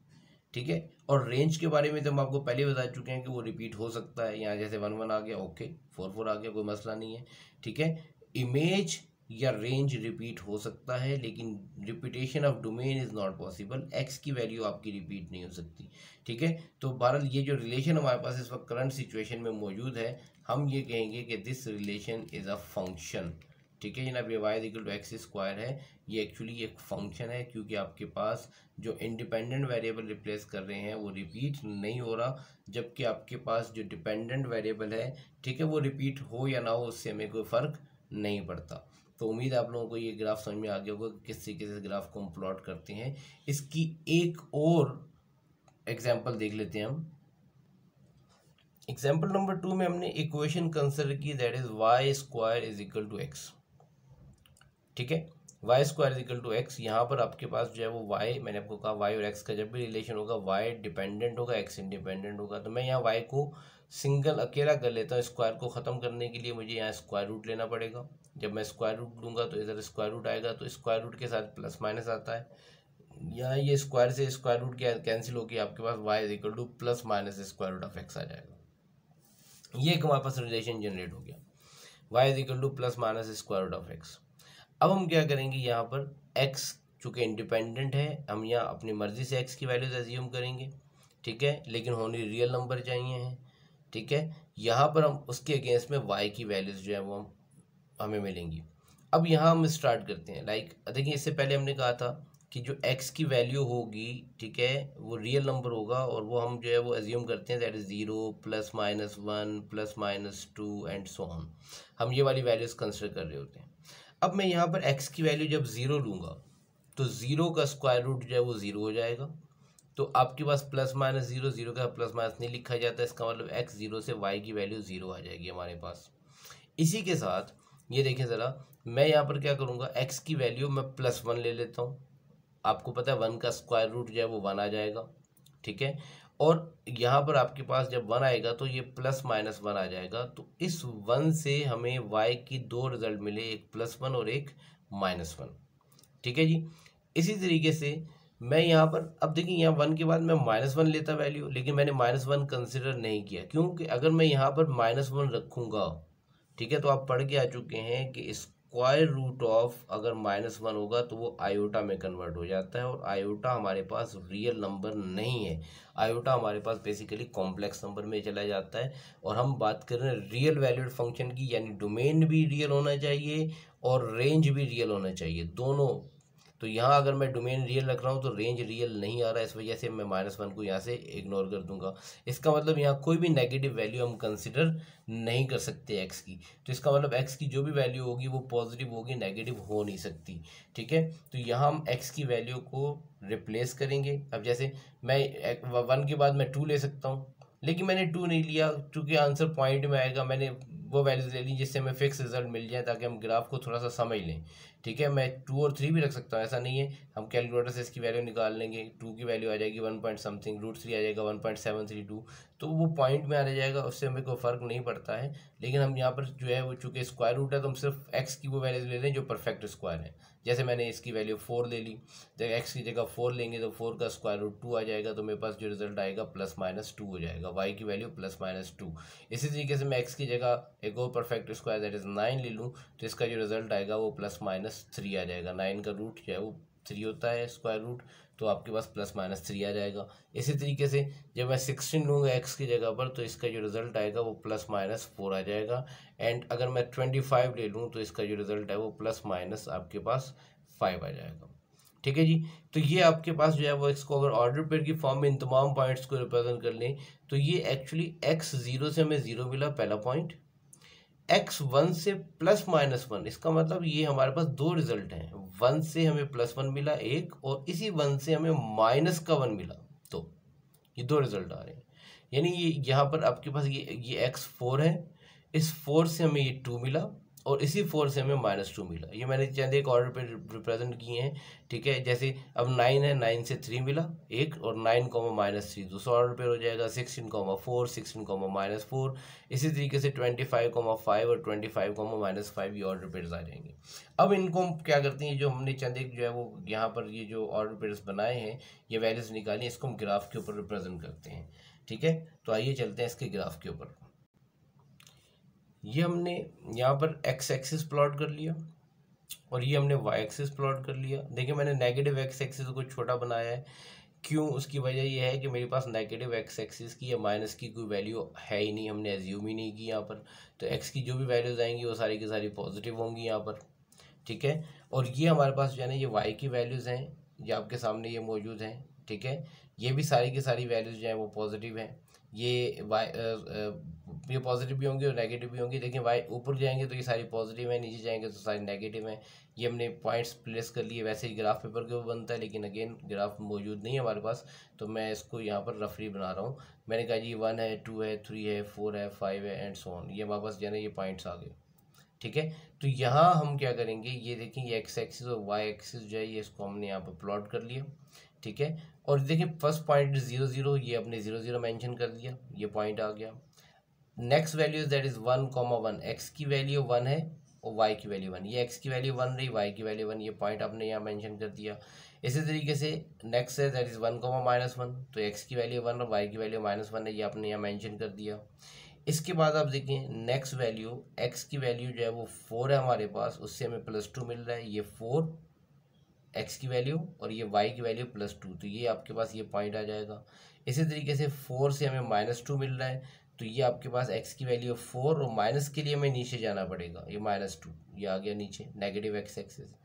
ठीक है। और रेंज के बारे में तो हम आपको पहले बता चुके हैं कि वो रिपीट हो सकता है, यहाँ जैसे 1 1 आ गया, ओके 4 4 आ गया, कोई मसला नहीं है, ठीक है। इमेज या रेंज रिपीट हो सकता है, लेकिन repetition of domain is not possible, x की वैल्यू आपकी रिपीट नहीं हो सकती, ठीक है। तो बहरहाल ये जो रिलेशन हमारे पास इस वक्त करंट सिचुएशन में मौजूद है, हम ये कहेंगे कि this relation is a function, ठीक है जनाब। ये y equal to x square है, ये एक्चुअली एक फंक्शन है, क्योंकि आपके पास जो इंडिपेंडेंट वेरिएबल रिप्लेस कर रहे हैं वो रिपीट नहीं हो रहा, जबकि आपके पास जो डिपेंडेंट वेरिएबल है, ठीक है, वो रिपीट हो या ना हो उससे हमें कोई फ़र्क नहीं पड़ता। तो उम्मीद है आप लोगों को ये ग्राफ समझ में आ गया होगा कि किस तरीके से ग्राफ को हम प्लॉट करते हैं। इसकी एक और एग्जाम्पल देख लेते हैं हम। एग्जाम्पल नंबर 2 में हमने इक्वेशन कंसिडर की, that is y square is equal to x, ठीक है। Y square is equal to x, यहाँ पर आपके पास जो है वो वाई, मैंने आपको कहा वाई और एक्स का जब भी रिलेशन होगा वाई डिपेंडेंट होगा, एक्स इंडिपेंडेंट होगा। तो मैं यहाँ वाई को सिंगल अकेला कर लेता हूँ, स्क्वायर को ख़त्म करने के लिए मुझे यहाँ स्क्वायर रूट लेना पड़ेगा। जब मैं स्क्वायर रूट लूँगा तो इधर स्क्वायर रूट आएगा, तो स्क्वायर रूट के साथ प्लस माइनस आता है, यहाँ ये स्क्वायर से स्क्वायर रूट कैंसिल होकर आपके पास Y is equal to plus minus square root of X आ जाएगा। ये एक हमारे पास रिलेशन जनरेट हो गया, Y is equal to plus minus square root of X. अब हम क्या करेंगे, यहाँ पर x चूँकि इंडिपेंडेंट है, हम यहाँ अपनी मर्जी से x की वैल्यूज एज्यूम करेंगे, ठीक है, लेकिन होनी रियल नंबर चाहिए हैं, ठीक है। यहाँ पर हम उसके अगेंस्ट में y की वैल्यूज जो है वो हमें मिलेंगी। अब यहाँ हम स्टार्ट करते हैं, लाइक देखिए इससे पहले हमने कहा था कि जो x की वैल्यू होगी, ठीक है, वो रियल नंबर होगा, और वो हम जो है वो एज्यूम करते हैं that is 0 plus minus 1 plus minus 2 and so on, हम ये वाली वैल्यूज कंसिडर कर रहे होते हैं। अब मैं यहाँ पर x की वैल्यू जब 0 लूँगा तो 0 का स्क्वायर रूट जो है वो 0 हो जाएगा, तो आपके पास प्लस माइनस 0, 0 का प्लस माइनस नहीं लिखा जाता, इसका मतलब x 0 से y की वैल्यू 0 आ जाएगी हमारे पास। इसी के साथ ये देखें ज़रा, मैं यहाँ पर क्या करूँगा, x की वैल्यू मैं +1 ले लेता हूँ, आपको पता है 1 का स्क्वायर रूट जो है वो 1 आ जाएगा, ठीक है। और यहाँ पर आपके पास जब 1 आएगा तो ये प्लस माइनस 1 आ जाएगा, तो इस 1 से हमें y की दो रिजल्ट मिले, एक +1 और एक -1, ठीक है जी। इसी तरीके से मैं यहाँ पर, अब देखिए यहाँ 1 के बाद मैं -1 लेता वैल्यू, लेकिन मैंने -1 कंसिडर नहीं किया, क्योंकि अगर मैं यहाँ पर -1 रखूँगा, ठीक है, तो आप पढ़ के आ चुके हैं कि स्क्वायर रूट ऑफ अगर -1 होगा तो वो आयोटा में कन्वर्ट हो जाता है, और आयोटा हमारे पास रियल नंबर नहीं है, आयोटा हमारे पास बेसिकली कॉम्प्लेक्स नंबर में चला जाता है। और हम बात कर रहे हैं रियल वैल्यूड फंक्शन की, यानी डोमेन भी रियल होना चाहिए और रेंज भी रियल होना चाहिए, दोनों। तो यहाँ अगर मैं डोमेन रियल रख रहा हूँ तो रेंज रियल नहीं आ रहा है, इस वजह से मैं -1 को यहाँ से इग्नोर कर दूंगा। इसका मतलब यहाँ कोई भी नेगेटिव वैल्यू हम कंसिडर नहीं कर सकते एक्स की। तो इसका मतलब एक्स की जो भी वैल्यू होगी वो पॉजिटिव होगी, नेगेटिव हो नहीं सकती। ठीक है, तो यहाँ हम एक्स की वैल्यू को रिप्लेस करेंगे। अब जैसे मैं 1 के बाद मैं 2 ले सकता हूँ, लेकिन मैंने 2 नहीं लिया क्योंकि आंसर पॉइंट में आएगा। मैंने वो वैल्यूज ले ली जिससे हमें फिक्स रिजल्ट मिल जाए, ताकि हम ग्राफ को थोड़ा सा समझ लें। ठीक है, मैं 2 और 3 भी रख सकता हूँ, ऐसा नहीं है। हम कैलकुलेटर से इसकी वैल्यू निकाल लेंगे, 2 की वैल्यू आ जाएगी 1 पॉइंट समथिंग, √3 आ जाएगा 1.732। तो वो पॉइंट में आ जाएगा, उससे हमें कोई फ़र्क नहीं पड़ता है। लेकिन हम यहाँ पर जो है वो चूँकि स्क्वायर रूट है, तो हम सिर्फ एक्स की वो वैल्यूज ले लें जो परफेक्ट स्क्वायर है। जैसे मैंने इसकी वैल्यू 4 ले ली, तो एक्स की जगह 4 लेंगे तो 4 का स्क्वायर रूट 2 आ जाएगा, तो मेरे पास जो रिजल्ट आएगा +-2 हो जाएगा, वाई की वैल्यू +-2। इसी तरीके से मैं एक्स की जगह एक और परफेक्ट स्क्वायर दैट इज़ 9 ले लूँ, तो इसका जो रिजल्ट आएगा वो +-3 आ जाएगा। 9 का रूट जो है वो 3 होता है स्क्वायर रूट, तो आपके पास +-3 आ जाएगा। इसी तरीके से जब मैं 16 लूँगा एक्स की जगह पर, तो इसका जो रिजल्ट आएगा वो +-4 आ जाएगा। एंड अगर मैं 25 ले लूँ तो इसका जो रिजल्ट है वो ± आपके पास 5 आ जाएगा। ठीक है जी, तो ये आपके पास जो है वो इसको अगर ऑर्डर पेयर की फॉर्म में इन तमाम पॉइंट्स को रिप्रेजेंट कर लें, तो ये एक्चुअली x0 से हमें 0 मिला पहला पॉइंट, x1 से +-1, इसका मतलब ये हमारे पास 2 रिजल्ट हैं। 1 से हमें +1 मिला एक, और इसी 1 से हमें -1 मिला, तो ये 2 रिजल्ट आ रहे हैं। यानी ये यहाँ पर आपके पास ये x4 है, इस 4 से हमें ये 2 मिला, और इसी 4 से हमें -2 मिला। ये मैंने चंद एक ऑर्डर पे रिप्रेजेंट किए हैं। ठीक है, जैसे अब 9 है, 9 से 3 मिला एक, और 9, -3 दूसरा ऑर्डर पे हो जाएगा। 16, 4, 16, -4, इसी तरीके से 25, 5 और 25, -5 ये ऑर्डर पेयर्स आ जाएंगे। अब इनको हम क्या करते हैं, जो हमने चंद एक जो है वो यहाँ पर ये जो ऑर्डर पेयर्स बनाए हैं, ये वैल्यूज निकाली, इसको हम ग्राफ के ऊपर रिप्रेजेंट करते हैं। ठीक है, तो आइए चलते हैं इसके ग्राफ के ऊपर। ये हमने यहाँ पर एक्स एक्सिस प्लॉट कर लिया, और ये हमने वाई एक्सिस प्लॉट कर लिया। देखिए मैंने नेगेटिव एक्स एक्सिस को छोटा बनाया है, क्यों? उसकी वजह ये है कि मेरे पास नेगेटिव एक्स एक्सिस की या माइनस की कोई वैल्यू है ही नहीं, हमने एज्यूम ही नहीं की यहाँ पर। तो एक्स की जो भी वैल्यूज आएंगी वो सारी की सारी पॉजिटिव होंगी यहाँ पर। ठीक है, और ये हमारे पास जो है ना ये वाई की वैल्यूज़ हैं, ये आपके सामने ये मौजूद हैं। ठीक है, ये भी सारी की सारी वैल्यूज जो हैं वो पॉजिटिव हैं। ये पॉजिटिव भी होंगी और नेगेटिव भी होंगी। देखिए वाई ऊपर जाएंगे तो ये सारी पॉजिटिव है, नीचे जाएंगे तो सारी नेगेटिव हैं। ये हमने पॉइंट्स प्लेस कर लिए, वैसे ही ग्राफ पेपर के ऊपर बनता है, लेकिन अगेन ग्राफ मौजूद नहीं है हमारे पास, तो मैं इसको यहाँ पर रफली बना रहा हूँ। मैंने कहा जी 1 है, 2 है, 3 है, 4 है, 5 है एंड सो ऑन। ये हमारे पास जो है ना ये पॉइंट्स आ गए। ठीक है, तो यहाँ हम क्या करेंगे, ये देखें ये एक्स एक्सिस और वाई एक्सिस जो है ये इसको हमने यहाँ पर प्लॉट कर लिया। ठीक है, और देखिए फर्स्ट पॉइंट 0, 0, ये अपने 0, 0 मेंशन कर दिया, ये पॉइंट आ गया। Next value that is 1, 1, x की वैल्यू 1 है और वाई की वैल्यू 1, ये एक्स की वैल्यू 1 रही, वाई की वैल्यू 1, ये पॉइंट आपने यहाँ मेंशन कर दिया। इसी तरीके से नेक्स्ट है दैट इज 1, -1, तो एक्स की वैल्यू 1 और वाई की वैल्यू -1 है, ये आपने यहाँ मेंशन कर दिया। इसके बाद आप देखें नेक्स्ट वैल्यू एक्स की वैल्यू जो है वो 4 है हमारे पास, उससे हमें +2 मिल रहा है, ये 4 एक्स की वैल्यू, और ये वाई की वैल्यू +2, तो ये आपके पास ये पॉइंट आ जाएगा। इसी तरीके से 4 से हमें -2 मिल रहा है, तो ये आपके पास एक्स की वैल्यू 4, और माइनस के लिए हमें नीचे जाना पड़ेगा, ये -2, ये आ गया नीचे नेगेटिव एक्स एक्सिस।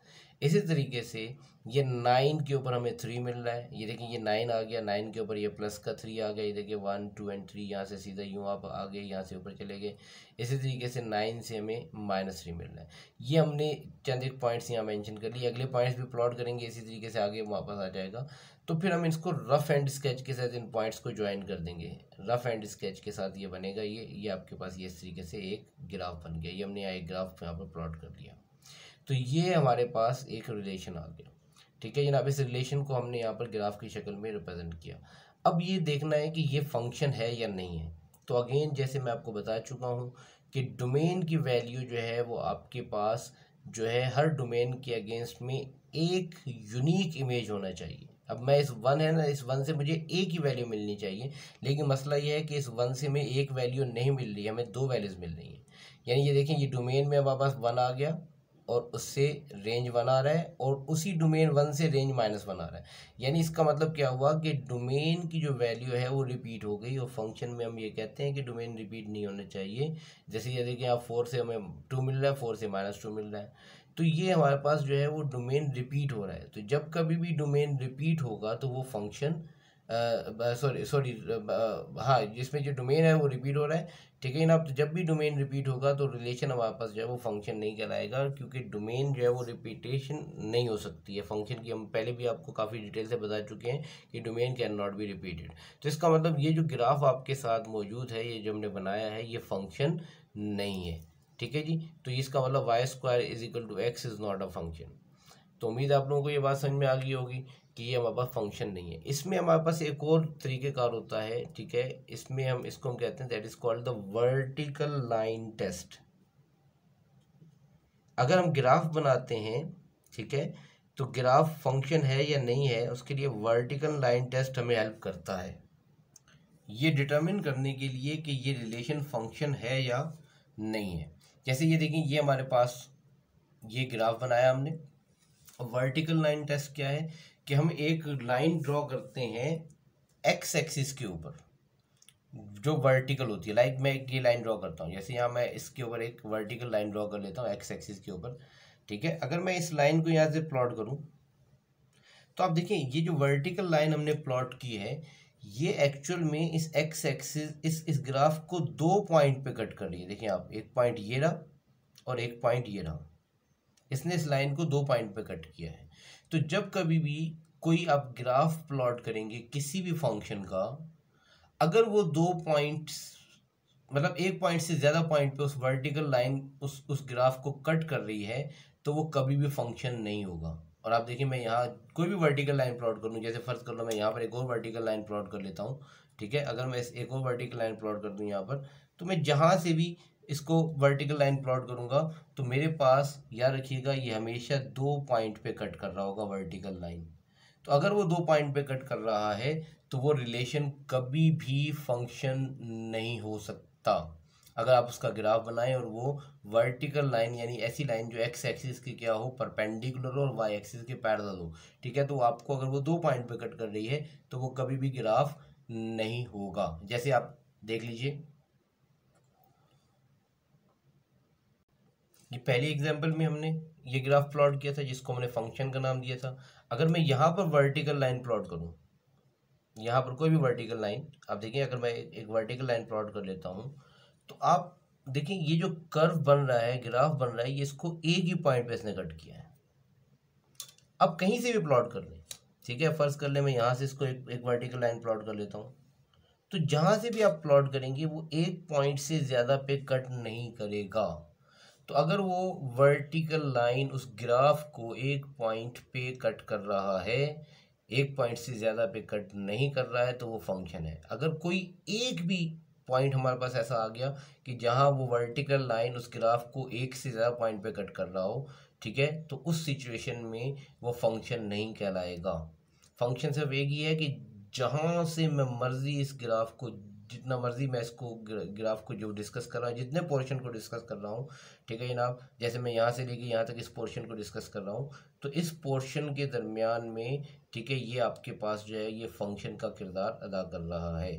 इसी तरीके से ये 9 के ऊपर हमें 3 मिल रहा है, ये देखिए ये 9 आ गया, 9 के ऊपर ये प्लस का 3 आ गया, ये देखिए 1, 2 एंड 3, यहाँ से सीधा यूँ आप आ गए, यहाँ से ऊपर चले गए। इसी तरीके से 9 से हमें -3 मिल रहा है। ये हमने चंद एक पॉइंट्स यहाँ मेंशन कर लिए, अगले पॉइंट्स भी प्लॉट करेंगे इसी तरीके से, आगे वापस आ जाएगा। तो फिर हम इसको रफ एंड स्केच के साथ इन पॉइंट्स को ज्वाइन कर देंगे, रफ एंड स्केच के साथ ये बनेगा। ये आपके पास ये इस तरीके से एक ग्राफ बन गया, ये हमने यहाँ एक ग्राफ यहाँ पर प्लॉट कर लिया, तो ये हमारे पास एक रिलेशन आ गया। ठीक है जनाब, इस रिलेशन को हमने यहाँ पर ग्राफ की शक्ल में रिप्रेजेंट किया। अब ये देखना है कि ये फंक्शन है या नहीं है। तो अगेन जैसे मैं आपको बता चुका हूँ कि डोमेन की वैल्यू जो है वो आपके पास जो है हर डोमेन के अगेंस्ट में एक यूनिक इमेज होना चाहिए। अब मैं इस 1 है ना, इस 1 से मुझे एक ही वैल्यू मिलनी चाहिए, लेकिन मसला ये है कि इस 1 से हमें एक वैल्यू नहीं मिल रही है, हमें 2 वैल्यूज़ मिल रही हैं। यानी ये देखें ये डोमेन में हमारे पास 1 आ गया, और उससे रेंज 1 आ रहा है, और उसी डोमेन 1 से रेंज -1 आ रहा है। यानी इसका मतलब क्या हुआ कि डोमेन की जो वैल्यू है वो रिपीट हो गई, और फंक्शन में हम ये कहते हैं कि डोमेन रिपीट नहीं होने चाहिए। जैसे ये देखिए यहाँ 4 से हमें 2 मिल रहा है, 4 से -2 मिल रहा है। तो ये हमारे पास जो है वो डोमेन रिपीट हो रहा है। तो जब कभी भी डोमेन रिपीट होगा तो वो फंक्शन सॉरी हाँ, जिसमें जो डोमेन है वो रिपीट हो रहा है, ठीक है ना। तो जब भी डोमेन रिपीट होगा तो रिलेशन हमारे पास जो है वो फंक्शन नहीं कहलाएगा, क्योंकि डोमेन जो है वो रिपीटेशन नहीं हो सकती है फंक्शन की। हम पहले भी आपको काफ़ी डिटेल से बता चुके हैं कि domain can not be repeated. तो इसका मतलब ये जो ग्राफ आपके साथ मौजूद है, ये जो हमने बनाया है, ये फंक्शन नहीं है, ठीक है जी। तो इसका मतलब y square is equal to x is not a function. तो उम्मीद है आप लोगों को ये बात समझ में आ गई होगी कि ये हमारे पास फंक्शन नहीं है। इसमें हमारे पास एक और तरीक़ेकार होता है, ठीक है। इसमें हम इसको हम कहते हैं that is called the vertical line test. अगर हम ग्राफ बनाते हैं, ठीक है, तो ग्राफ फंक्शन है या नहीं है, उसके लिए वर्टिकल लाइन टेस्ट हमें हेल्प करता है ये डिटरमिन करने के लिए कि ये रिलेशन फंक्शन है या नहीं है। जैसे ये देखिए, ये हमारे पास ये ग्राफ बनाया हमने। वर्टिकल लाइन टेस्ट क्या है कि हम एक लाइन ड्रॉ करते हैं एक्स एक्सिस के ऊपर जो वर्टिकल होती है। लाइक मैं एक ये लाइन ड्रॉ करता हूँ, जैसे यहाँ मैं इसके ऊपर एक वर्टिकल लाइन ड्रॉ कर लेता हूँ एक्स एक्सिस के ऊपर, ठीक है। अगर मैं इस लाइन को यहाँ से प्लॉट करूँ तो आप देखिए ये जो वर्टिकल लाइन हमने प्लॉट की है, ये एक्चुअल में इस एक्स एक्सिस इस ग्राफ को 2 पॉइंट पे कट कर रही है। देखिए आप, एक पॉइंट ये रहा और एक पॉइंट ये रहा। इसने इस लाइन को 2 पॉइंट पे कट किया है। तो जब कभी भी कोई आप ग्राफ प्लॉट करेंगे किसी भी फंक्शन का, अगर वो 2 पॉइंट्स मतलब एक पॉइंट से ज़्यादा पॉइंट पे उस वर्टिकल लाइन उस ग्राफ को कट कर रही है, तो वो कभी भी फंक्शन नहीं होगा। और आप देखिए, मैं यहाँ कोई भी वर्टिकल लाइन प्लॉट कर लूँ, जैसे फर्ज कर लो मैं यहाँ पर एक और वर्टिकल लाइन प्लॉट कर लेता हूँ, ठीक है। अगर मैं एक और वर्टिकल लाइन प्लॉट कर दूँ यहाँ पर, तो मैं जहाँ से भी इसको वर्टिकल लाइन प्लॉट करूँगा तो मेरे पास, याद रखिएगा, ये हमेशा 2 पॉइंट पे कट कर रहा होगा वर्टिकल लाइन। तो अगर वो 2 पॉइंट पे कट कर रहा है तो वो रिलेशन कभी भी फंक्शन नहीं हो सकता। अगर आप उसका ग्राफ बनाएं और वो वर्टिकल लाइन यानी ऐसी लाइन जो एक्स एक्सिस की क्या हो, परपेंडिकुलर और वाई एक्सिस के पैरेलल हो, ठीक है, तो आपको अगर वो 2 पॉइंट पे कट कर रही है तो वो कभी भी ग्राफ नहीं होगा। जैसे आप देख लीजिए, ये पहली एग्जांपल में हमने ये ग्राफ प्लॉट किया था जिसको हमने फंक्शन का नाम दिया था। अगर मैं यहाँ पर वर्टिकल लाइन प्लॉट करूँ, यहाँ पर कोई भी वर्टिकल लाइन, आप देखिए अगर मैं एक वर्टिकल लाइन प्लॉट कर लेता हूँ, तो आप देखिए ये जो कर्व बन रहा है, ग्राफ बन रहा है, ये इसको एक ही पॉइंट पे इसने कट किया है। अब कहीं से भी प्लॉट कर लें, ठीक है, फर्ज कर ले मैं यहाँ से इसको एक वर्टिकल लाइन प्लॉट कर लेता हूँ, तो जहाँ से भी आप प्लॉट करेंगे वो एक पॉइंट से ज़्यादा पे कट नहीं करेगा। तो अगर वो वर्टिकल लाइन उस ग्राफ को एक पॉइंट पे कट कर रहा है, एक पॉइंट से ज़्यादा पे कट नहीं कर रहा है, तो वो फंक्शन है। अगर कोई एक भी पॉइंट हमारे पास ऐसा आ गया कि जहाँ वो वर्टिकल लाइन उस ग्राफ को एक से ज़्यादा पॉइंट पे कट कर रहा हो, ठीक है, तो उस सिचुएशन में वो फंक्शन नहीं कहलाएगा। फंक्शन सिर्फ एक ही है कि जहाँ से मैं मर्जी इस ग्राफ को, जितना मर्जी मैं इसको ग्राफ को जो डिस्कस कर रहा हूँ, जितने पोर्शन को डिस्कस कर रहा हूँ, ठीक है जनाब, जैसे मैं यहाँ से लेके यहाँ तक इस पोर्शन को डिस्कस कर रहा हूँ, तो इस पोर्शन के दरमियान में, ठीक है, ये आपके पास जो है ये फंक्शन का किरदार अदा कर रहा है,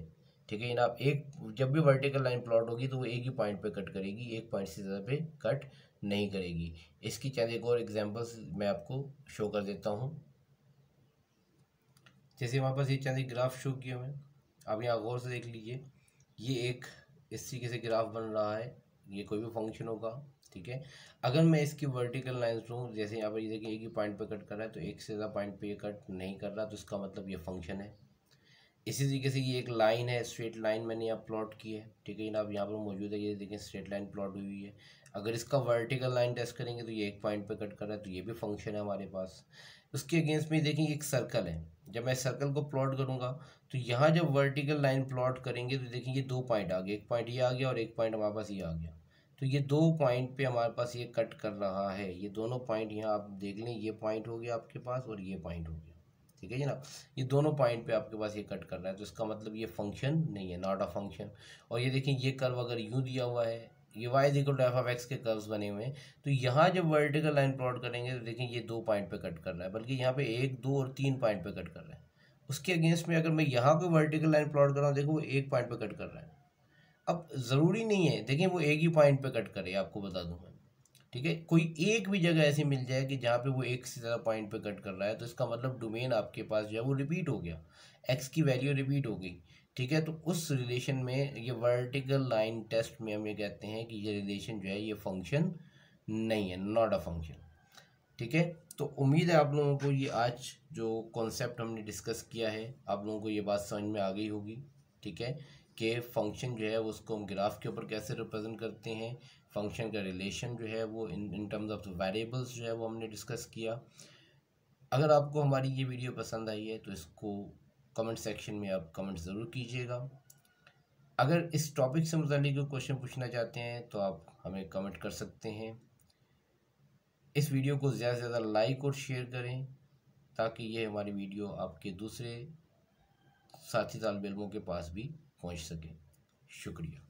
ठीक है जनाब। एक जब भी वर्टिकल लाइन प्लॉट होगी तो वो एक ही पॉइंट पे कट करेगी, एक पॉइंट से ज़्यादा पे कट नहीं करेगी। इसकी चंद एक और एग्जांपल्स मैं आपको शो कर देता हूँ। जैसे हमारे पास ये चंद एक ग्राफ शो किए हुए हैं, आप यहाँ गौर से देख लीजिए, ये एक इस तरीके से ग्राफ बन रहा है, ये कोई भी फंक्शन होगा, ठीक है। अगर मैं इसकी वर्टिकल लाइन्स लूँ, जैसे यहाँ पर ये देखिए एक ही पॉइंट पे कट कर रहा है, तो एक से ज़्यादा पॉइंट पे ये कट नहीं कर रहा, तो इसका मतलब ये फंक्शन है। इसी तरीके से ये एक लाइन है, स्ट्रेट लाइन मैंने यहाँ प्लॉट की है, ठीक है जनाब, यहाँ पर मौजूद है, ये देखिए स्ट्रेट लाइन प्लॉट हुई है। अगर इसका वर्टिकल लाइन टेस्ट करेंगे तो ये एक पॉइंट पे कट कर रहा है, तो ये भी फंक्शन है हमारे पास। उसके अगेंस्ट में देखिए एक सर्कल है, जब मैं सर्कल को प्लॉट करूँगा तो यहाँ जब वर्टिकल लाइन प्लॉट करेंगे तो देखिए ये 2 पॉइंट आ गए, एक पॉइंट ये आ गया और एक पॉइंट हमारे पास ये आ गया। तो ये 2 पॉइंट पे हमारे पास ये कट कर रहा है, ये दोनों पॉइंट यहाँ आप देख लें, ये पॉइंट हो गया आपके पास और ये पॉइंट हो गया, ठीक है जनाब, ये दोनों पॉइंट पे आपके पास ये कट कर रहा है, तो इसका मतलब ये फंक्शन नहीं है, नॉट अ फंक्शन। और ये देखिए ये कर्व अगर यूँ दिया हुआ है, ये y equal to f of x के कर्व्स बने हुए हैं, तो यहाँ जब वर्टिकल लाइन प्लॉट करेंगे तो देखिए ये 2 पॉइंट पे कट कर रहा है, बल्कि यहाँ पे 1, 2 और 3 पॉइंट पे कट कर रहा है। उसके अगेंस्ट में अगर मैं यहाँ पे वर्टिकल लाइन प्लॉट कर रहा हूँ, देखो वो 1 पॉइंट पे कट कर रहा है। अब ज़रूरी नहीं है देखिए वो एक ही पॉइंट पे कट करे, आपको बता दूँ मैं, ठीक है, कोई एक भी जगह ऐसी मिल जाए कि जहाँ पे वो एक से ज़्यादा पॉइंट पे कट कर रहा है, तो इसका मतलब डोमेन आपके पास जो है वो रिपीट हो गया, एक्स की वैल्यू रिपीट हो गई। ठीक है, तो उस रिलेशन में ये वर्टिकल लाइन टेस्ट में हम ये कहते हैं कि ये रिलेशन जो है ये फंक्शन नहीं है, नॉट अ फंक्शन। ठीक है, तो उम्मीद है आप लोगों को ये आज जो कॉन्सेप्ट हमने डिस्कस किया है, आप लोगों को ये बात समझ में आ गई होगी। ठीक है, कि फंक्शन जो है उसको हम ग्राफ के ऊपर कैसे रिप्रेजेंट करते हैं, फंक्शन का रिलेशन जो है वो इन टर्म्स ऑफ वेरिएबल्स जो है वो हमने डिस्कस किया। अगर आपको हमारी ये वीडियो पसंद आई है तो इसको कमेंट सेक्शन में आप कमेंट ज़रूर कीजिएगा। अगर इस टॉपिक से मुताल्लिक कोई क्वेश्चन पूछना चाहते हैं तो आप हमें कमेंट कर सकते हैं। इस वीडियो को ज़्यादा से ज़्यादा लाइक और शेयर करें ताकि ये हमारी वीडियो आपके दूसरे साथी तालिब इल्मों के पास भी पहुंच सके। शुक्रिया।